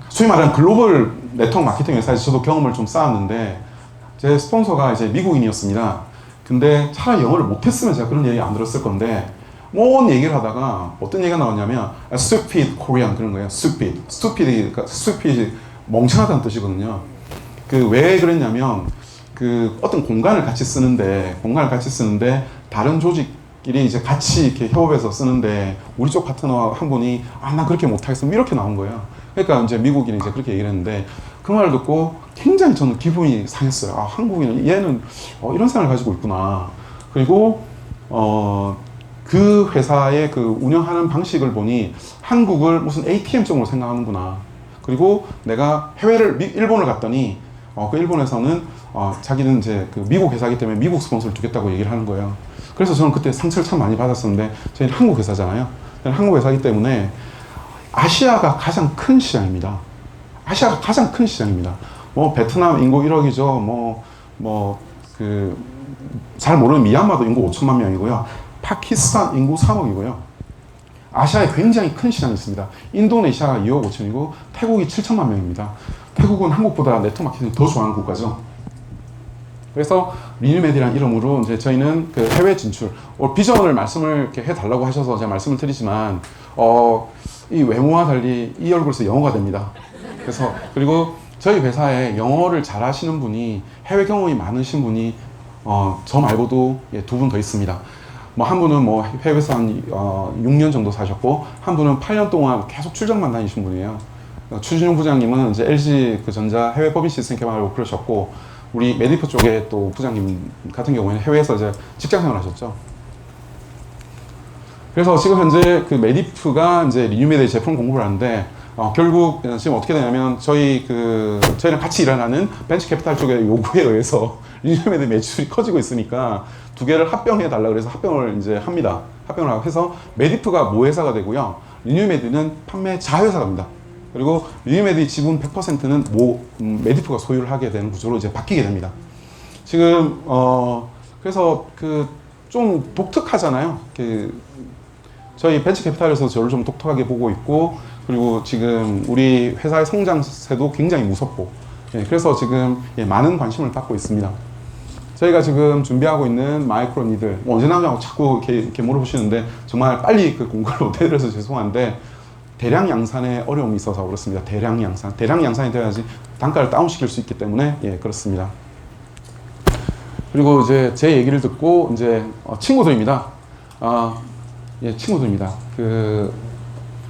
소위 말하는 글로벌 네트워크 마케팅 회사에서 저도 경험을 좀 쌓았는데 제 스폰서가 이제 미국인이었습니다. 근데 차라리 영어를 못했으면 제가 그런 얘기 안 들었을 건데 뭔 얘기를 하다가 어떤 얘기가 나왔냐면 stupid Korean 그런 거예요. stupid 멍청하다는 뜻이거든요. 왜 그랬냐면 어떤 공간을 같이 쓰는데 다른 조직끼리 이제 같이 이렇게 협업해서 쓰는데 우리 쪽 파트너 한 분이 난 그렇게 못하겠어 이렇게 나온 거예요. 그러니까 이제 미국인이 이제 그렇게 얘기를 했는데 그 말을 듣고 굉장히 저는 기분이 상했어요. 한국인은 얘는 이런 생각을 가지고 있구나. 그리고 그 회사의 운영하는 방식을 보니 한국을 무슨 ATM적으로 생각하는구나. 그리고 내가 일본을 갔더니 그 일본에서는 자기는 이제 미국 회사이기 때문에 미국 스폰서를 두겠다고 얘기를 하는 거예요. 그래서 저는 그때 상처를 참 많이 받았었는데 저희는 한국 회사잖아요. 한국 회사이기 때문에 아시아가 가장 큰 시장입니다. 아시아가 가장 큰 시장입니다. 베트남 인구 1억이죠. 잘 모르는 미얀마도 인구 5천만 명이고요. 파키스탄 인구 3억이고요. 아시아에 굉장히 큰 시장이 있습니다. 인도네시아가 2억 5천이고 태국이 7천만 명입니다. 태국은 한국보다 네트워크 마케팅을 더 좋아하는 국가죠. 그래서 리뉴메디라는 이름으로 이제 저희는 해외 진출, 비전을 말씀을 이렇게 해달라고 하셔서 제가 말씀을 드리지만, 이 외모와 달리 이 얼굴에서 영어가 됩니다. 그리고 저희 회사에 영어를 잘 하시는 분이, 해외 경험이 많으신 분이, 저 말고도 2분 더 있습니다. 한 분은 해외에서 한 6년 정도 사셨고, 한 분은 8년 동안 계속 출장만 다니신 분이에요. 추진용 부장님은 이제 LG 전자 해외 법인 시스템 개발하고 그러셨고, 우리 메디프 쪽에 또 부장님 같은 경우에는 해외에서 이제 직장 생활 하셨죠. 그래서 지금 현재 메디프가 이제 리뉴메디 제품 공급을 하는데, 결국 지금 어떻게 되냐면 저희랑 같이 일하는 벤처 캐피탈 쪽의 요구에 의해서 리뉴메디 매출이 커지고 있으니까 두 개를 합병해 달라 그래서 합병을 이제 합니다. 합병을 해서 메디프가 모회사가 되고요. 리뉴메디는 판매 자회사가 됩니다. 그리고 리뉴메디 지분 100%는 메디프가 소유를 하게 되는 구조로 이제 바뀌게 됩니다. 지금 그래서 좀 독특하잖아요. 저희 벤처 캐피탈에서 저를 좀 독특하게 보고 있고, 그리고 지금 우리 회사의 성장세도 굉장히 무섭고, 그래서 지금 많은 관심을 받고 있습니다. 저희가 지금 준비하고 있는 마이크로 니들, 언제 나오냐고 자꾸 이렇게 물어보시는데 정말 빨리 공부를 못해드려서 죄송한데, 대량 양산에 어려움이 있어서 그렇습니다. 대량 양산이 돼야지 단가를 다운시킬 수 있기 때문에 그렇습니다. 그리고 이제 제 얘기를 듣고 이제 친구들입니다. 친구들입니다.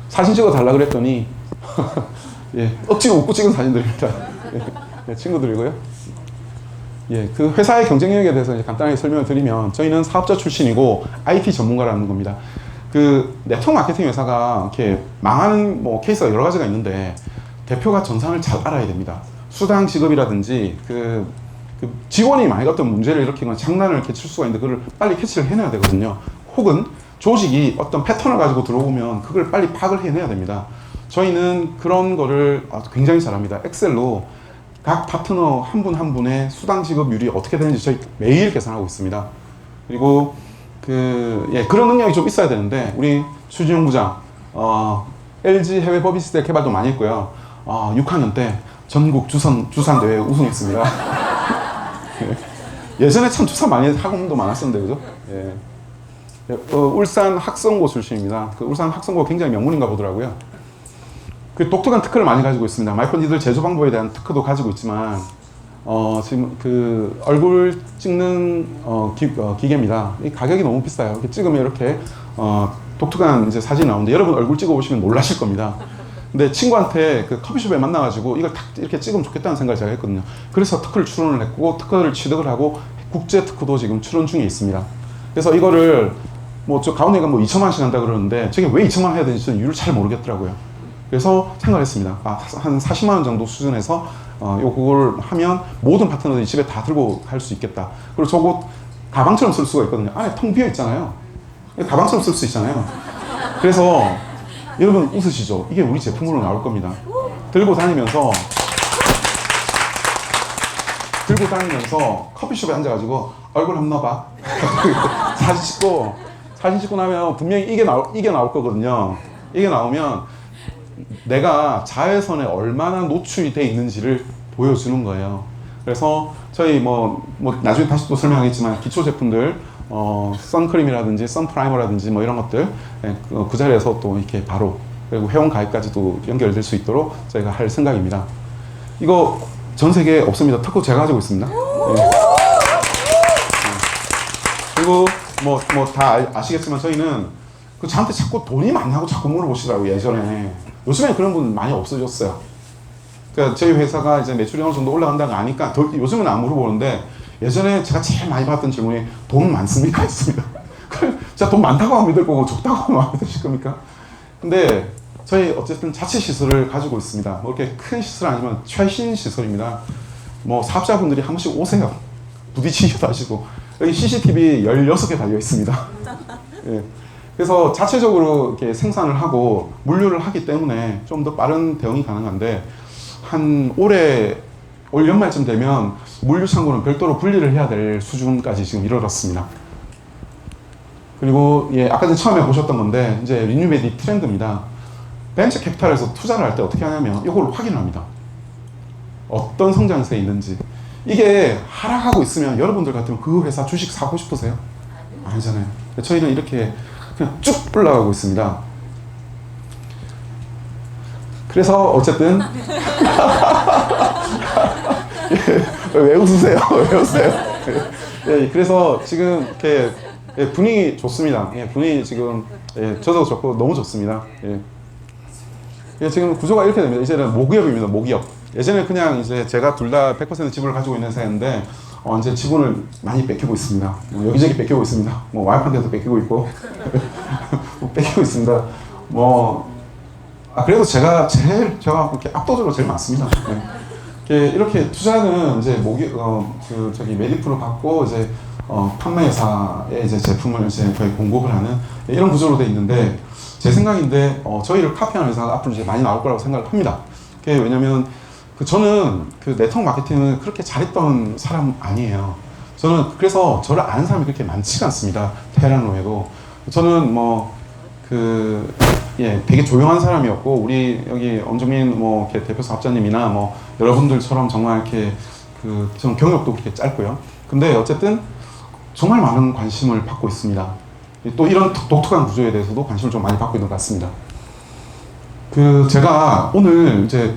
사진 찍어 달라 그랬더니 억지로 웃고 찍은 사진들입니다. 친구들이고요. 회사의 경쟁력에 대해서 이제 간단하게 설명을 드리면, 저희는 사업자 출신이고 IT 전문가라는 겁니다. 네트워크 마케팅 회사가 이렇게 망하는 케이스가 여러 가지가 있는데, 대표가 전상을 잘 알아야 됩니다. 수당 지급이라든지 직원이 만약 어떤 문제를 일으키거나 장난을 이렇게 칠 수가 있는데 그걸 빨리 캐치를 해내야 되거든요. 혹은 조직이 어떤 패턴을 가지고 들어오면 그걸 빨리 파악을 해내야 됩니다. 저희는 그런 거를 굉장히 잘합니다. 엑셀로 각 파트너 한 분 한 분의 수당 지급률이 어떻게 되는지 저희 매일 계산하고 있습니다. 그리고 그런 능력이 좀 있어야 되는데 우리 추진용 부장 LG 해외 법인시스템 개발도 많이 했고요. 6학년 때 전국 주산대회 우승했습니다. 예전에 참 주산 많이 학원도 많았었는데 그죠? 울산 학성고 출신입니다. 그 울산 학성고 굉장히 명문인가 보더라고요. 그 독특한 특허를 많이 가지고 있습니다. 마이크로니들 제조 방법에 대한 특허도 가지고 있지만 지금 그 얼굴 찍는 기계입니다. 이 가격이 너무 비싸요. 이렇게 찍으면 이렇게 독특한 이제 사진이 나오는데 여러분 얼굴 찍어 보시면 놀라실 겁니다. 근데 친구한테 그 커피숍에 만나가지고 이걸 딱 이렇게 찍으면 좋겠다는 생각을 제가 했거든요. 그래서 특허를 출원을 했고 특허를 취득을 하고 국제 특허도 지금 출원 중에 있습니다. 그래서 이거를 뭐 저 가운데가 뭐 2천만 원씩 한다 그러는데 저게 왜 2천만 원 해야 되는지 저는 이유를 잘 모르겠더라고요. 그래서 생각했습니다. 한 40만 원 정도 수준에서 그걸 하면 모든 파트너들이 집에 다 들고 갈 수 있겠다. 그리고 저거 가방처럼 쓸 수가 있거든요. 안에 텅 비어 있잖아요. 가방처럼 쓸 수 있잖아요. 그래서 여러분 웃으시죠? 이게 우리 제품으로 나올 겁니다. 들고 다니면서 커피숍에 앉아가지고 얼굴 한번 넣어봐. 사진 찍고 나면 분명히 이게 나올 거거든요. 이게 나오면 내가 자외선에 얼마나 노출이 돼 있는지를 보여주는 거예요. 그래서 저희 뭐 나중에 다시 또 설명하겠지만 기초 제품들 선크림이라든지 선프라이머라든지 뭐 이런 것들 그 자리에서 또 이렇게 바로 그리고 회원 가입까지도 연결될 수 있도록 저희가 할 생각입니다. 이거 전 세계에 없습니다. 특허 제가 가지고 있습니다. 그리고 뭐 다 아시겠지만 저희는 저한테 자꾸 돈이 많냐고 자꾸 물어보시더라고요. 예전에. 요즘에 그런 분 많이 없어졌어요. 그러니까 저희 회사가 이제 매출이 어느 정도 올라간다고 아니까 요즘은 안 물어보는데 예전에 제가 제일 많이 받던 질문이 돈 많습니까? 했습니다. 제가 돈 많다고 하면 믿을 거고 적다고 하면 안 믿으실 겁니까? 근데 저희 어쨌든 자체 시설을 가지고 있습니다. 뭐 이렇게 큰 시설 아니면 최신 시설입니다. 뭐 사업자분들이 한 번씩 오세요. 부딪히기도 하시고 여기 CCTV 16개 달려 있습니다. 예. 그래서 자체적으로 이렇게 생산을 하고 물류를 하기 때문에 좀 더 빠른 대응이 가능한데 올 연말쯤 되면 물류 창고는 별도로 분리를 해야 될 수준까지 지금 이르렀습니다. 그리고 아까 전에 처음에 보셨던 건데 이제 리뉴메디 트렌드입니다. 벤처 캐피탈에서 투자를 할 때 어떻게 하냐면 이걸 확인을 합니다. 어떤 성장세에 있는지. 이게 하락하고 있으면 여러분들 같으면 그 회사 주식 사고 싶으세요? 아니잖아요. 저희는 이렇게 그냥 쭉 올라가고 있습니다. 그래서 어쨌든 왜 웃으세요? 왜 웃으세요? 그래서 지금 이렇게 분위기 좋습니다. 분위기 지금 저도 좋고 너무 좋습니다. 지금 구조가 이렇게 됩니다. 이제는 모기업입니다. 모기업. 예전에 그냥 이제 제가 둘 다 100% 지분을 가지고 있는 회사인데 이제 지분을 많이 뺏기고 있습니다. 여기저기 뺏기고 있습니다. 와이프한테도 뺏기고 있고 뺏기고 있습니다. 그래도 제가 이렇게 압도적으로 제일 많습니다. 이렇게 투자는 이제 메디프를 받고 이제 판매회사에 이제 제품을 이제 거의 공급을 하는 이런 구조로 돼 있는데 제 생각인데 저희를 카피하는 회사가 앞으로 이제 많이 나올 거라고 생각을 합니다. 왜냐면 저는 네트워크 마케팅을 그렇게 잘했던 사람 아니에요. 저는 그래서 저를 아는 사람이 그렇게 많지가 않습니다. 테라노에도 저는 되게 조용한 사람이었고 우리 여기 엄정민 대표 사업자님이나 여러분들처럼 정말 이렇게 저는 경력도 그렇게 짧고요. 근데 어쨌든 정말 많은 관심을 받고 있습니다. 또 이런 독특한 구조에 대해서도 관심을 좀 많이 받고 있는 것 같습니다. 제가 오늘 이제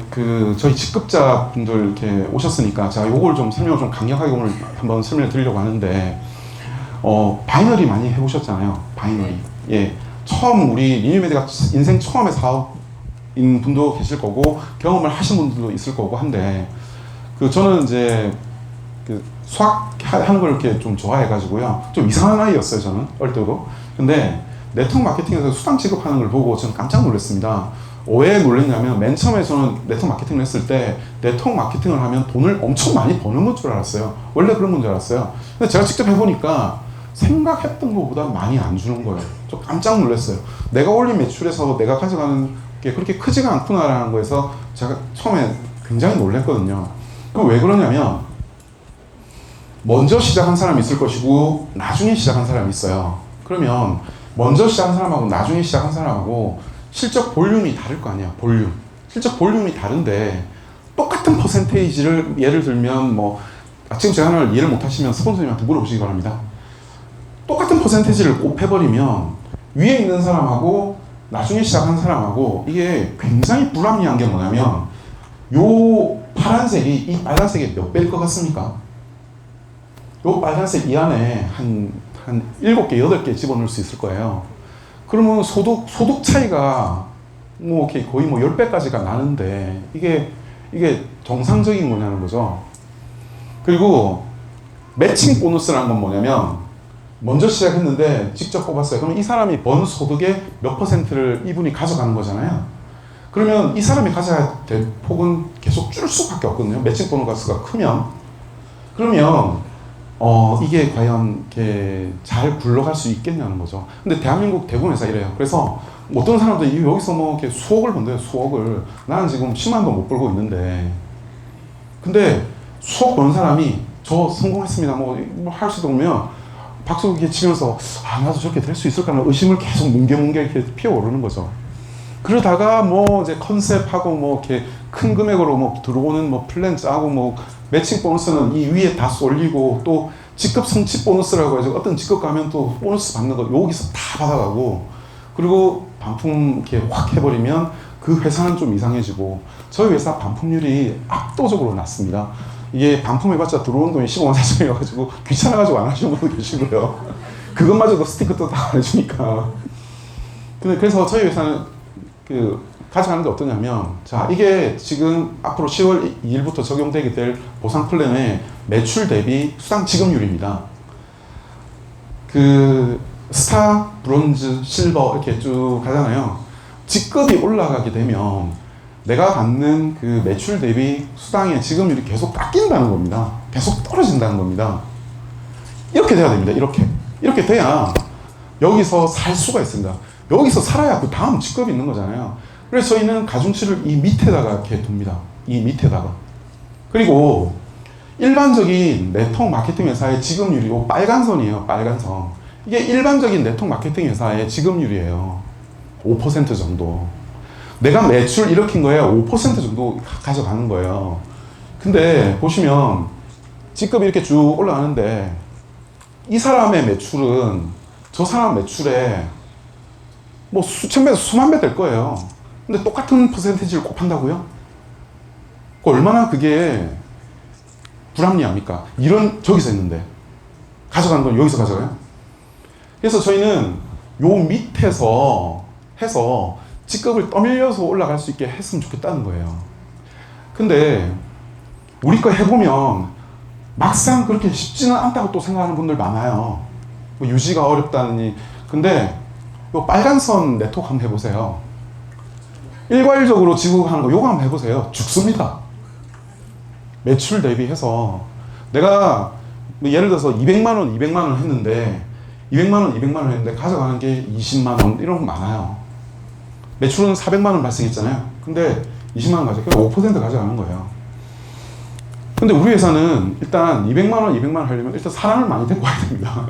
저희 직급자분들 이렇게 오셨으니까 제가 요걸 좀 설명을 좀 강력하게 오늘 한번 설명을 드리려고 하는데 바이너리 많이 해보셨잖아요. 바이너리. 처음 우리 리뉴메디가 인생 처음에 사업인 분도 계실 거고 경험을 하신 분들도 있을 거고 한데 저는 이제 수학 하는 걸 이렇게 좀 좋아해가지고요. 좀 이상한 아이였어요, 저는 어릴 때도. 근데 네트워크 마케팅에서 수당 지급하는 걸 보고 저는 깜짝 놀랐습니다. 왜 놀랐냐면 맨 처음에 저는 네트워크 마케팅을 했을 때 네트워크 마케팅을 하면 돈을 엄청 많이 버는 건 줄 알았어요. 원래 그런 건 줄 알았어요. 근데 제가 직접 해보니까 생각했던 것보다 많이 안 주는 거예요. 좀 깜짝 놀랐어요. 내가 올린 매출에서 내가 가져가는 게 그렇게 크지가 않구나라는 거에서 제가 처음에 굉장히 놀랐거든요. 그 왜 그러냐면 먼저 시작한 사람이 있을 것이고 나중에 시작한 사람이 있어요. 그러면 먼저 시작한 사람하고 나중에 시작한 사람하고 실적 볼륨이 다를 거 아니야. 볼륨. 실적 볼륨이 다른데 똑같은 퍼센테이지를 예를 들면 뭐 지금 제가 하나를 이해를 못 하시면 스폰서님한테 물어보시기 바랍니다. 똑같은 퍼센테이지를 곱해버리면 위에 있는 사람하고 나중에 시작한 사람하고 이게 굉장히 불합리한 게 뭐냐면 요 파란색이 이 빨간색의 몇 배일 것 같습니까? 요 빨간색 이 안에 한 7개, 8개 집어넣을 수 있을 거예요. 그러면 소득 차이가 뭐 이렇게 거의 뭐 10배까지가 나는데 이게 정상적인 거냐는 거죠. 그리고 매칭 보너스라는 건 뭐냐면 먼저 시작했는데 직접 뽑았어요. 그러면 이 사람이 번 소득의 몇 퍼센트를 이분이 가져가는 거잖아요. 그러면 이 사람이 가져야 될 폭은 계속 줄 수밖에 없거든요. 매칭 보너스가 크면. 그러면 이게 과연 이렇게 잘 굴러갈 수 있겠냐는 거죠. 근데 대한민국 대부분 회사 이래요. 그래서 어떤 사람들이 여기서 뭐 이렇게 수억을 번대요. 수억을. 나는 지금 10만도 못 벌고 있는데. 근데 수억 버는 사람이 저 성공했습니다. 뭐 할 수도 없으면 박수 이렇게 치면서 나도 저렇게 될 수 있을까 하는 의심을 계속 뭉게뭉게 이렇게 피어오르는 거죠. 그러다가 뭐 이제 컨셉하고 뭐 이렇게 큰 금액으로 뭐 들어오는 뭐 플랜 짜고 뭐 매칭 보너스는 이 위에 다 쏠리고 또 직급 성취 보너스라고 해서 어떤 직급 가면 또 보너스 받는 거 여기서 다 받아가고 그리고 반품 이렇게 확 해버리면 그 회사는 좀 이상해지고 저희 회사 반품률이 압도적으로 낮습니다. 이게 반품해봤자 들어오는 돈이 15만 4천이어가지고 귀찮아가지고 안 하시는 분도 계시고요. 그것마저도 스티커도 다 안 해주니까. 그래서 저희 회사는 가져가는 게 어떠냐면 자 이게 지금 앞으로 10월 2일부터 적용되게 될 보상 플랜의 매출 대비 수당 지급률입니다. 스타, 브론즈, 실버 이렇게 쭉 가잖아요. 직급이 올라가게 되면 내가 받는 그 매출 대비 수당의 지급률이 계속 깎인다는 겁니다. 계속 떨어진다는 겁니다. 이렇게 돼야 됩니다. 이렇게 돼야 여기서 살 수가 있습니다. 여기서 살아야 그 다음 직급이 있는 거잖아요. 그래서 저희는 가중치를 이 밑에다가 이렇게 둡니다. 이 밑에다가. 그리고 일반적인 네트워크 마케팅 회사의 지급률이 요 빨간 선이에요. 빨간 선. 이게 일반적인 네트워크 마케팅 회사의 지급률이에요. 5% 정도. 내가 매출 일으킨 거에 5% 정도 가져가는 거예요. 근데 보시면 직급이 이렇게 쭉 올라가는데 이 사람의 매출은 저 사람 매출에 뭐 수천 배, 수만 배 될 거예요. 근데 똑같은 퍼센테이지를 곱한다고요? 얼마나 그게 불합리합니까? 저기서 했는데 가져가는 건 여기서 가져가요? 그래서 저희는 요 밑에서 해서 직급을 떠밀려서 올라갈 수 있게 했으면 좋겠다는 거예요. 근데 우리 거 해보면 막상 그렇게 쉽지는 않다고 또 생각하는 분들 많아요. 뭐 유지가 어렵다느니. 근데 요 빨간 선 네트워크 한번 해보세요. 일괄적으로 지급하는 거 요거 한번 해보세요. 죽습니다. 매출 대비해서 내가 예를 들어서 200만 원 했는데 200만 원 했는데 가져가는 게 20만 원 이런 거 많아요. 매출은 400만 원 발생했잖아요. 근데 20만 원 가져가요. 5% 가져가는 거예요. 근데 우리 회사는 일단 200만 원 하려면 일단 사람을 많이 데리고 와야 됩니다.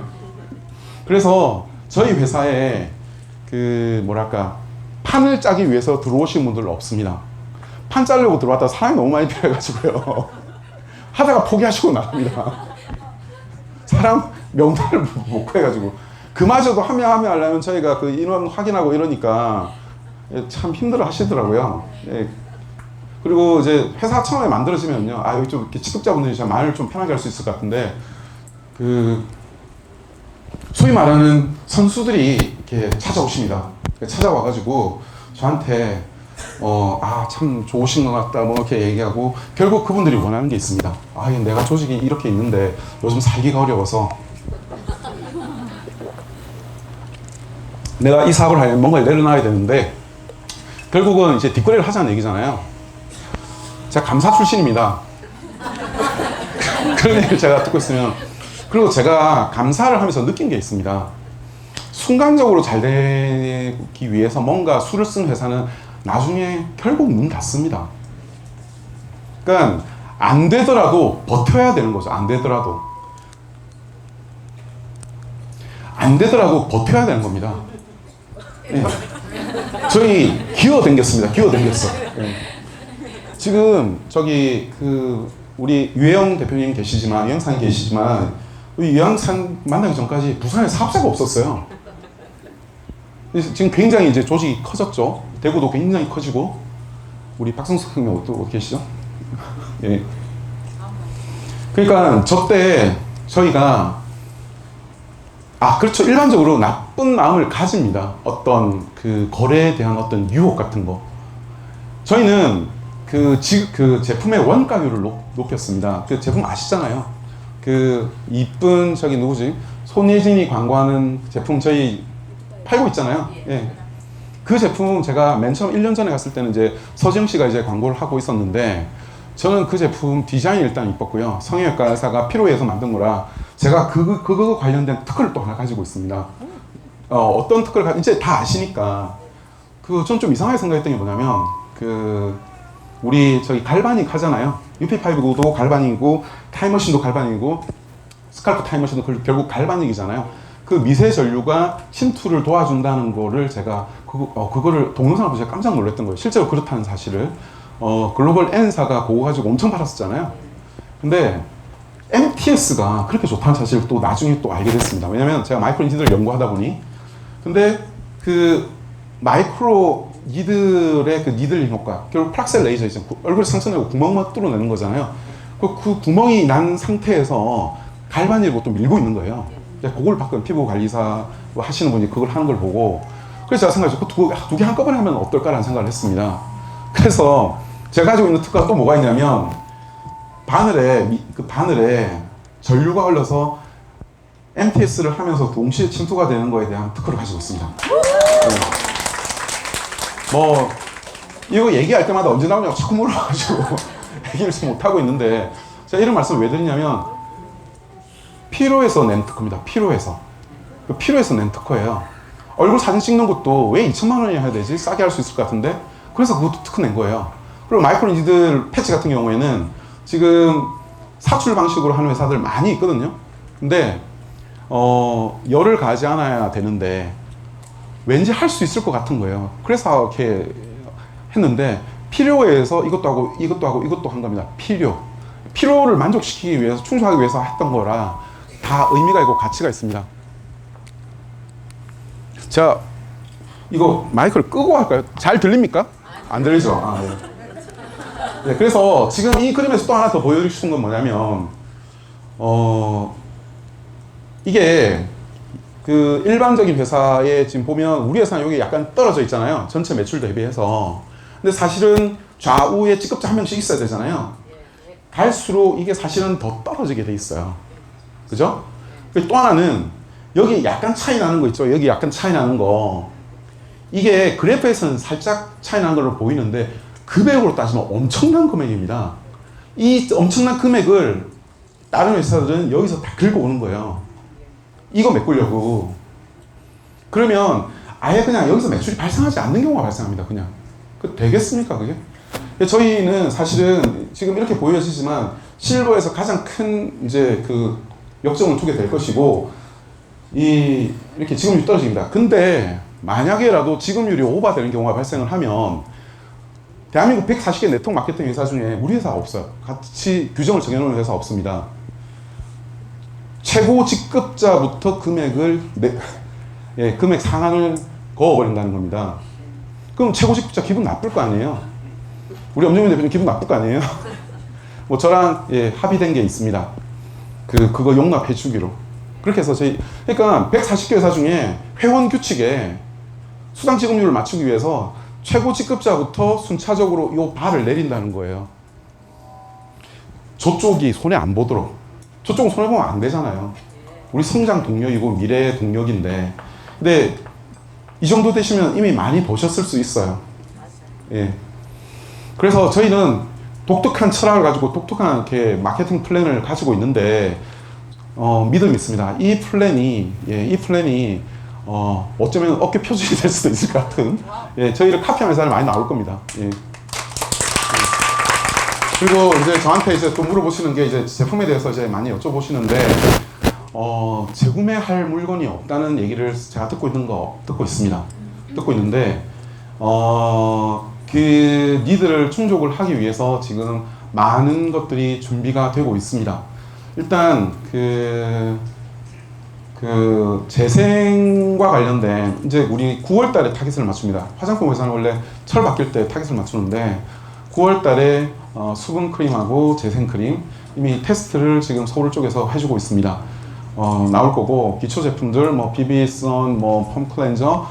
그래서 저희 회사에 판을 짜기 위해서 들어오신 분들 없습니다. 판 짜려고 들어왔다 사람이 너무 많이 필요해가지고요. 하다가 포기하시고 나갑니다. 사람 명단을 못 구해가지고. 그마저도 하려면 저희가 그 인원 확인하고 이러니까 참 힘들어 하시더라고요. 예. 그리고 이제 회사 처음에 만들어지면요. 여기 좀 이렇게 직급자분들이 말을 좀 편하게 할 수 있을 것 같은데, 소위 말하는 선수들이 이렇게 찾아오십니다. 찾아와가지고 저한테 참 좋으신 것 같다 뭐 이렇게 얘기하고 결국 그분들이 원하는 게 있습니다. 내가 조직이 이렇게 있는데 요즘 살기가 어려워서 내가 이 사업을 하려면 뭔가를 내려놔야 되는데 결국은 이제 뒷거래를 하자는 얘기잖아요. 제가 감사 출신입니다. 그런 얘기를 제가 듣고 있으면 그리고 제가 감사를 하면서 느낀 게 있습니다. 순간적으로 잘 되기 위해서 뭔가 수를 쓴 회사는 나중에 결국 문 닫습니다. 그러니까 안 되더라도 버텨야 되는 거죠. 안 되더라도. 안 되더라도 버텨야 되는 겁니다. 예. 저희 기어댕겼습니다. 기어댕겼어. 예. 지금 저기 우리 유해영 대표님 계시지만, 유해영상 계시지만, 우리 유해영상 만나기 전까지 부산에 사업자가 없었어요. 지금 굉장히 이제 조직이 커졌죠. 대구도 굉장히 커지고. 우리 박성수 형님 어디 계시죠? 예. 그러니까 저때 저희가 그렇죠. 일반적으로 나쁜 마음을 가집니다. 어떤 거래에 대한 어떤 유혹 같은 거. 저희는 그 제품의 원가율을 높였습니다. 그 제품 아시잖아요. 이쁜 누구지? 손예진이 광고하는 제품 저희 팔고 있잖아요. 예. 그 제품 제가 맨 처음 1년 전에 갔을 때는 이제 서지영 씨가 이제 광고를 하고 있었는데, 저는 그 제품 디자인이 일단 이뻤고요. 성형외과 의사가 필요해서 만든 거라 제가 그거 관련된 특허를 또 하나 가지고 있습니다. 어떤 특허를 이제 다 아시니까. 전 좀 이상하게 생각했던 게 뭐냐면, 우리 저기 갈바닉 하잖아요. UP5도 갈바닉이고, 타임머신도 갈바닉이고, 스칼프 타임머신도 결국 갈바닉이잖아요. 그 미세 전류가 침투를 도와준다는 거를 제가 그거를 동영상을 보고 제가 깜짝 놀랐던 거예요. 실제로 그렇다는 사실을. 글로벌 N사가 그거 가지고 엄청 팔았었잖아요. 근데 MTS가 그렇게 좋다는 사실을 또 나중에 또 알게 됐습니다. 왜냐면 제가 마이크로 니들을 연구하다 보니. 근데 마이크로 니들의 니들링 효과, 결국 플락셀 레이저 있죠. 얼굴에 상처 내고 구멍만 뚫어내는 거잖아요. 그 구멍이 난 상태에서 갈바닉으로 또 밀고 있는 거예요. 그걸 바꾼 피부 관리사 하시는 분이 그걸 하는 걸 보고, 그래서 제가 생각했죠. 두 개 한꺼번에 하면 어떨까라는 생각을 했습니다. 그래서 제가 가지고 있는 특허가 또 뭐가 있냐면, 바늘에 전류가 흘러서 MTS를 하면서 동시에 침투가 되는 거에 대한 특허를 가지고 있습니다. 이거 얘기할 때마다 언제 나오냐고 자꾸 물어가지고 얘기를 잘 못하고 있는데, 제가 이런 말씀을 왜 드리냐면, 필요해서 낸 특허입니다. 필요해서 낸 특허예요. 얼굴 사진 찍는 것도 왜 2천만 원이나 해야 되지? 싸게 할 수 있을 것 같은데? 그래서 그것도 특허 낸 거예요. 그리고 마이크로 니들 패치 같은 경우에는 지금 사출 방식으로 하는 회사들 많이 있거든요. 근데 열을 가하지 않아야 되는데 왠지 할 수 있을 것 같은 거예요. 그래서 이렇게 했는데, 필요해서 이것도 하고 이것도 한 겁니다. 필요를 만족시키기 위해서, 충족하기 위해서 했던 거라 다 의미가 있고 가치가 있습니다. 자, 이거 마이크를 끄고 할까요? 잘 들립니까? 안 들리죠? 네. 네, 그래서 지금 이 그림에서 또 하나 더 보여드리고 싶은 건 뭐냐면, 이게 일반적인 회사에 지금 보면 우리 회사는 여기 약간 떨어져 있잖아요. 전체 매출 대비해서. 근데 사실은 좌우에 G급자 한 명씩 있어야 되잖아요. 갈수록 이게 사실은 더 떨어지게 돼 있어요. 그죠? 또 하나는 여기 약간 차이 나는 거 있죠. 여기 약간 차이 나는 거. 이게 그래프에서는 살짝 차이 나는 걸로 보이는데 금액으로 따지면 엄청난 금액입니다. 이 엄청난 금액을 다른 회사들은 여기서 다 긁어오는 거예요. 이거 메꾸려고. 그러면 아예 그냥 여기서 매출이 발생하지 않는 경우가 발생합니다. 그냥. 되겠습니까, 그게? 저희는 사실은 지금 이렇게 보여지지만 실버에서 가장 큰 이제 역점을 두게 될 것이고, 이렇게 지급률이 떨어집니다. 근데 만약에라도 지급률이 오버되는 경우가 발생을 하면, 대한민국 140개 네트워크 마케팅 회사 중에 우리 회사가 없어요. 같이 규정을 정해놓은 회사가 없습니다. 최고 직급자부터 금액 상한을 그어버린다는 겁니다. 그럼 최고 직급자 기분 나쁠 거 아니에요? 우리 엄정민 대표님 기분 나쁠 거 아니에요? 저랑 합의된 게 있습니다. 그거 용납해 주기로. 그렇게 해서 그러니까 140개 회사 중에 회원 규칙에 수당 지급률을 맞추기 위해서 최고 직급자부터 순차적으로 이 바를 내린다는 거예요. 저쪽이 손해 안 보도록. 저쪽은 손해 보면 안 되잖아요. 우리 성장 동력이고 미래의 동력인데. 근데 이 정도 되시면 이미 많이 보셨을 수 있어요. 예. 그래서 저희는 독특한 철학을 가지고 독특한 이렇게 마케팅 플랜을 가지고 있는데, 믿음이 있습니다. 이 플랜이 어쩌면 어깨 표준이 될 수도 있을 것 같은, 저희를 카피한 회사를 많이 나올 겁니다. 예. 그리고 이제 저한테 이제 또 물어보시는 게 이제 제품에 대해서 이제 많이 여쭤보시는데, 재구매할 물건이 없다는 얘기를 제가 듣고 있습니다. 듣고 있는데, 그 니드를 충족을 하기 위해서 지금 많은 것들이 준비가 되고 있습니다. 일단 재생과 관련된 이제 우리 9월 달에 타깃을 맞춥니다. 화장품 회사는 원래 철 바뀔 때 타깃을 맞추는데 9월 달에 수분 크림하고 재생 크림 이미 테스트를 지금 서울 쪽에서 해주고 있습니다. 나올 거고 기초 제품들 뭐 비비선, 뭐 펌 클렌저,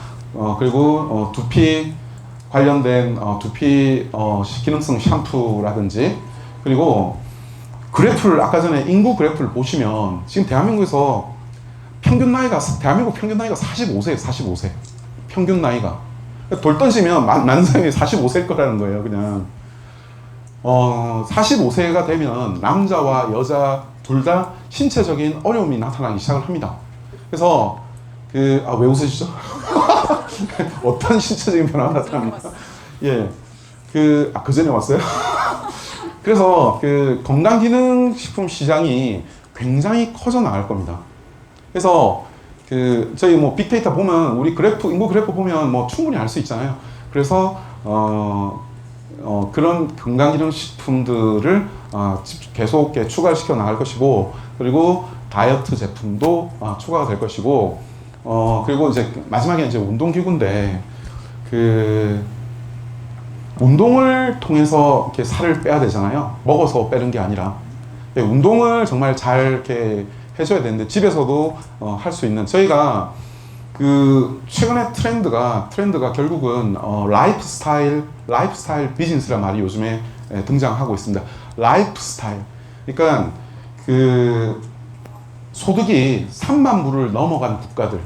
그리고 두피 관련된 두피 기능성 샴푸라든지, 그리고 그래프를 아까 전에 인구 그래프를 보시면 지금 대한민국 평균 나이가 45세예요. 45세 평균 나이가 돌 던지면 만상이 45세일 거라는 거예요. 그냥 45세가 되면 남자와 여자 둘 다 신체적인 어려움이 나타나기 시작을 합니다. 그래서 왜 웃으시죠? 어떤 신체적인 변화가 나타납니까? 예, 그 전에 왔어요. 그래서 건강기능식품 시장이 굉장히 커져 나갈 겁니다. 그래서 저희 뭐 빅데이터 보면 우리 인구 그래프 보면 뭐 충분히 알 수 있잖아요. 그래서 그런 건강기능식품들을 계속 추가시켜 나갈 것이고, 그리고 다이어트 제품도 추가가 될 것이고, 그리고 이제 마지막에 이제 운동기구인데 운동을 통해서 이렇게 살을 빼야 되잖아요. 먹어서 빼는 게 아니라. 운동을 정말 잘 이렇게 해줘야 되는데 집에서도 할 수 있는, 저희가 최근에 트렌드가 결국은 라이프스타일 비즈니스란 말이 요즘에 등장하고 있습니다. 라이프스타일. 그러니까 소득이 3만 불을 넘어간 국가들.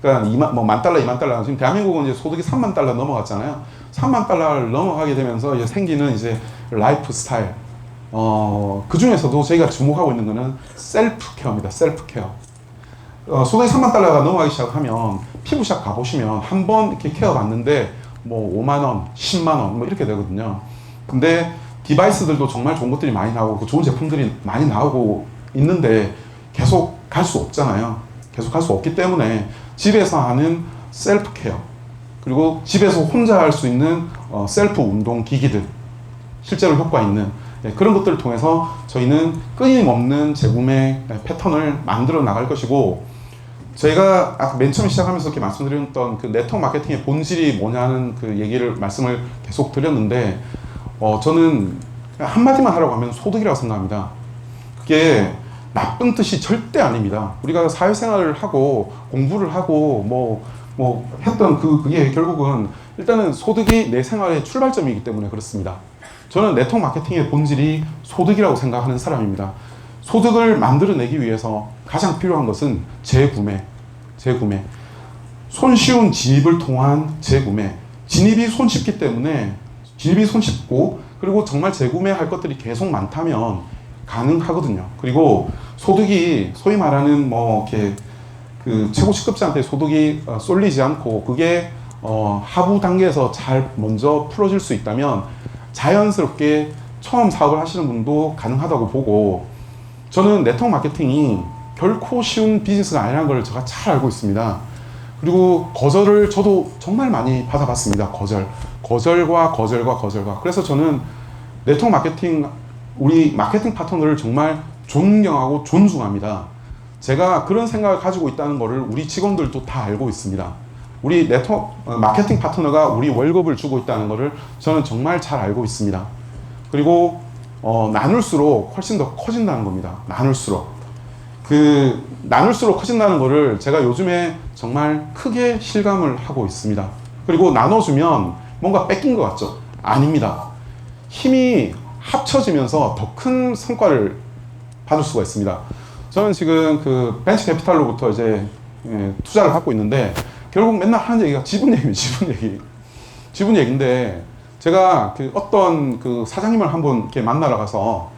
그러니까 $10,000, $20,000. 지금 대한민국은 이제 소득이 $30,000 넘어갔잖아요. $30,000를 넘어가게 되면서 이제 생기는 이제 라이프 스타일. 그 중에서도 저희가 주목하고 있는 거는 셀프 케어입니다. 셀프 케어. 소득이 $30,000가 넘어가기 시작하면 피부샵 가보시면 한 번 이렇게 케어 받는데 뭐 5만 원, 10만 원 뭐 이렇게 되거든요. 근데 디바이스들도 정말 좋은 것들이 많이 나오고 좋은 제품들이 많이 나오고 있는데 계속 갈 수 없잖아요. 계속 갈 수 없기 때문에 집에서 하는 셀프 케어, 그리고 집에서 혼자 할 수 있는 셀프 운동 기기들, 실제로 효과 있는 그런 것들을 통해서 저희는 끊임없는 재구매 패턴을 만들어 나갈 것이고, 저희가 아까 맨 처음 시작하면서 이렇게 말씀드렸던 네트워크 마케팅의 본질이 뭐냐는 말씀을 계속 드렸는데, 저는 한마디만 하라고 하면 소득이라고 생각합니다. 그게 나쁜 뜻이 절대 아닙니다. 우리가 사회생활을 하고 공부를 하고 뭐 했던 그게 결국은 일단은 소득이 내 생활의 출발점이기 때문에 그렇습니다. 저는 네트워크 마케팅의 본질이 소득이라고 생각하는 사람입니다. 소득을 만들어내기 위해서 가장 필요한 것은 재구매. 손쉬운 진입을 통한 재구매. 진입이 손쉽고, 그리고 정말 재구매할 것들이 계속 많다면 가능하거든요. 그리고 소득이 소위 말하는 이렇게 최고 직급자한테 소득이 쏠리지 않고 그게 하부 단계에서 잘 먼저 풀어질 수 있다면 자연스럽게 처음 사업을 하시는 분도 가능하다고 보고, 저는 네트워크 마케팅이 결코 쉬운 비즈니스가 아니라는 걸 제가 잘 알고 있습니다. 그리고 거절을 저도 정말 많이 받아봤습니다. 거절과. 그래서 저는 네트워크 마케팅, 우리 마케팅 파트너를 정말 존경하고 존중합니다. 제가 그런 생각을 가지고 있다는 것을 우리 직원들도 다 알고 있습니다. 우리 네트워크 마케팅 파트너가 우리 월급을 주고 있다는 것을 저는 정말 잘 알고 있습니다. 그리고 나눌수록 훨씬 더 커진다는 겁니다. 나눌수록 커진다는 것을 제가 요즘에 정말 크게 실감을 하고 있습니다. 그리고 나눠주면 뭔가 뺏긴 것 같죠? 아닙니다. 힘이 합쳐지면서 더 큰 성과를 받을 수가 있습니다. 저는 지금 벤처 캐피탈로부터 이제 투자를 받고 있는데, 결국 맨날 하는 얘기가 지분 얘기인데, 제가 어떤 사장님을 한번 이렇게 만나러 가서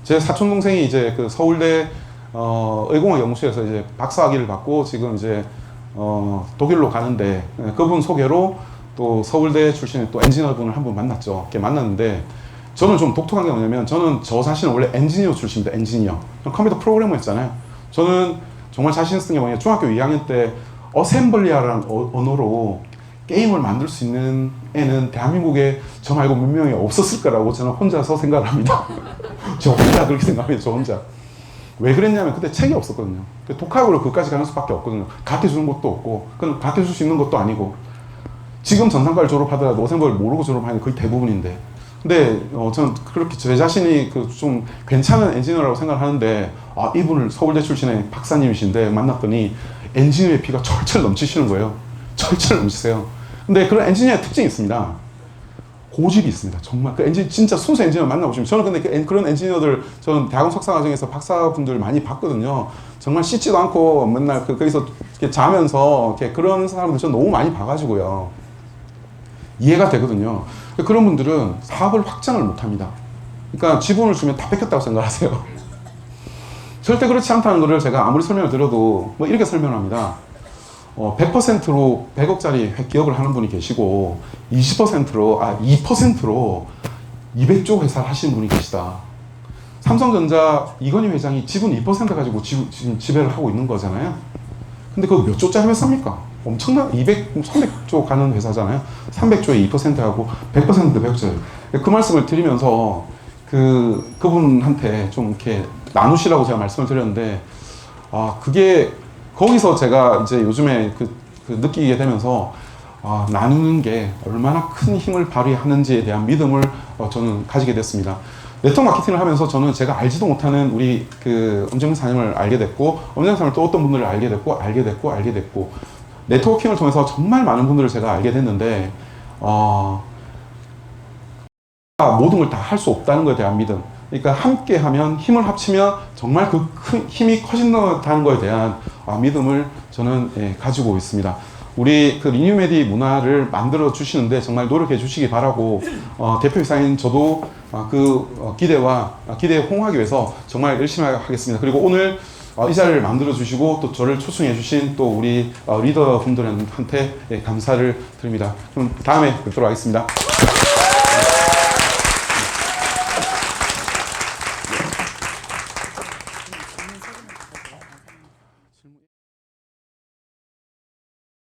제 사촌 동생이 이제 서울대 의공학 연구소에서 이제 박사학위를 받고 지금 이제 독일로 가는데, 그분 소개로 또 서울대 출신의 또 엔지니어분을 한 분 만났죠. 이렇게 만났는데 저는 좀 독특한 게 뭐냐면 저는 저 자신은 원래 엔지니어 출신입니다. 엔지니어. 컴퓨터 프로그래머였잖아요. 저는 정말 자신 있는 게 뭐냐, 중학교 2학년 때 어셈블리아라는 언어로 게임을 만들 수 있는 애는 대한민국에 저 말고 몇 명이 없었을 거라고 저는 혼자서 생각을 합니다. 저 혼자 그렇게 생각합니다. 저 혼자. 왜 그랬냐면 그때 책이 없었거든요. 독학으로 그까지 가는 수밖에 없거든요. 가르쳐주는 것도 없고, 그건 가르쳐줄 수 있는 것도 아니고. 지금 전산과를 졸업하더라도 어셈블리를 모르고 졸업하는 게 거의 대부분인데. 근데 저는 그렇게 제 자신이 그 좀 괜찮은 엔지니어라고 생각을 하는데, 아, 이분을 서울대 출신의 박사님이신데 만났더니 엔지니어의 피가 철철 넘치시는 거예요. 철철 넘치세요. 근데 그런 엔지니어의 특징이 있습니다. 고집이 있습니다. 정말 그 진짜 순수 엔지니어 만나보시면, 저는 근데 그런 엔지니어들, 저는 대학원 석사 과정에서 박사분들 많이 봤거든요. 정말 씻지도 않고 맨날 거기서 이렇게 자면서 이렇게 그런 사람들 저는 너무 많이 봐가지고요. 이해가 되거든요. 그런 분들은 사업을 확장을 못 합니다. 그러니까 지분을 주면 다 뺏겼다고 생각하세요. 절대 그렇지 않다는 것을 제가 아무리 설명을 드려도 뭐 이렇게 설명합니다. 100%로 100억짜리 기업을 하는 분이 계시고 2%로 200조 회사를 하시는 분이 계시다. 삼성전자 이건희 회장이 지분 2% 가지고 지금 지배를 하고 있는 거잖아요. 근데 그거 몇 조짜리 회사입니까? 엄청난 300조 가는 회사잖아요. 300조에 2%하고 100%도 100조예요. 그 말씀을 드리면서 그분한테 좀 이렇게 나누시라고 제가 말씀을 드렸는데, 그게 거기서 제가 이제 요즘에 느끼게 되면서, 나누는 게 얼마나 큰 힘을 발휘하는지에 대한 믿음을 저는 가지게 됐습니다. 네트워크 마케팅을 하면서 저는 제가 알지도 못하는 우리 엄정민 사장님을 알게 됐고, 엄정민 사장님을 또 어떤 분들을 알게 됐고, 네트워킹을 통해서 정말 많은 분들을 제가 알게 됐는데, 모든 걸 다 할 수 없다는 것에 대한 믿음. 그러니까 함께 하면, 힘을 합치면 정말 그 큰 힘이 커진다는 것에 대한 믿음을 저는 가지고 있습니다. 우리 리뉴메디 문화를 만들어 주시는데 정말 노력해 주시기 바라고, 대표이사인 저도 기대에 호응하기 위해서 정말 열심히 하겠습니다. 그리고 오늘 이 자리를 만들어 주시고 또 저를 초청해 주신 또 우리 리더 분들한테 감사를 드립니다. 그럼 다음에 뵙도록 하겠습니다.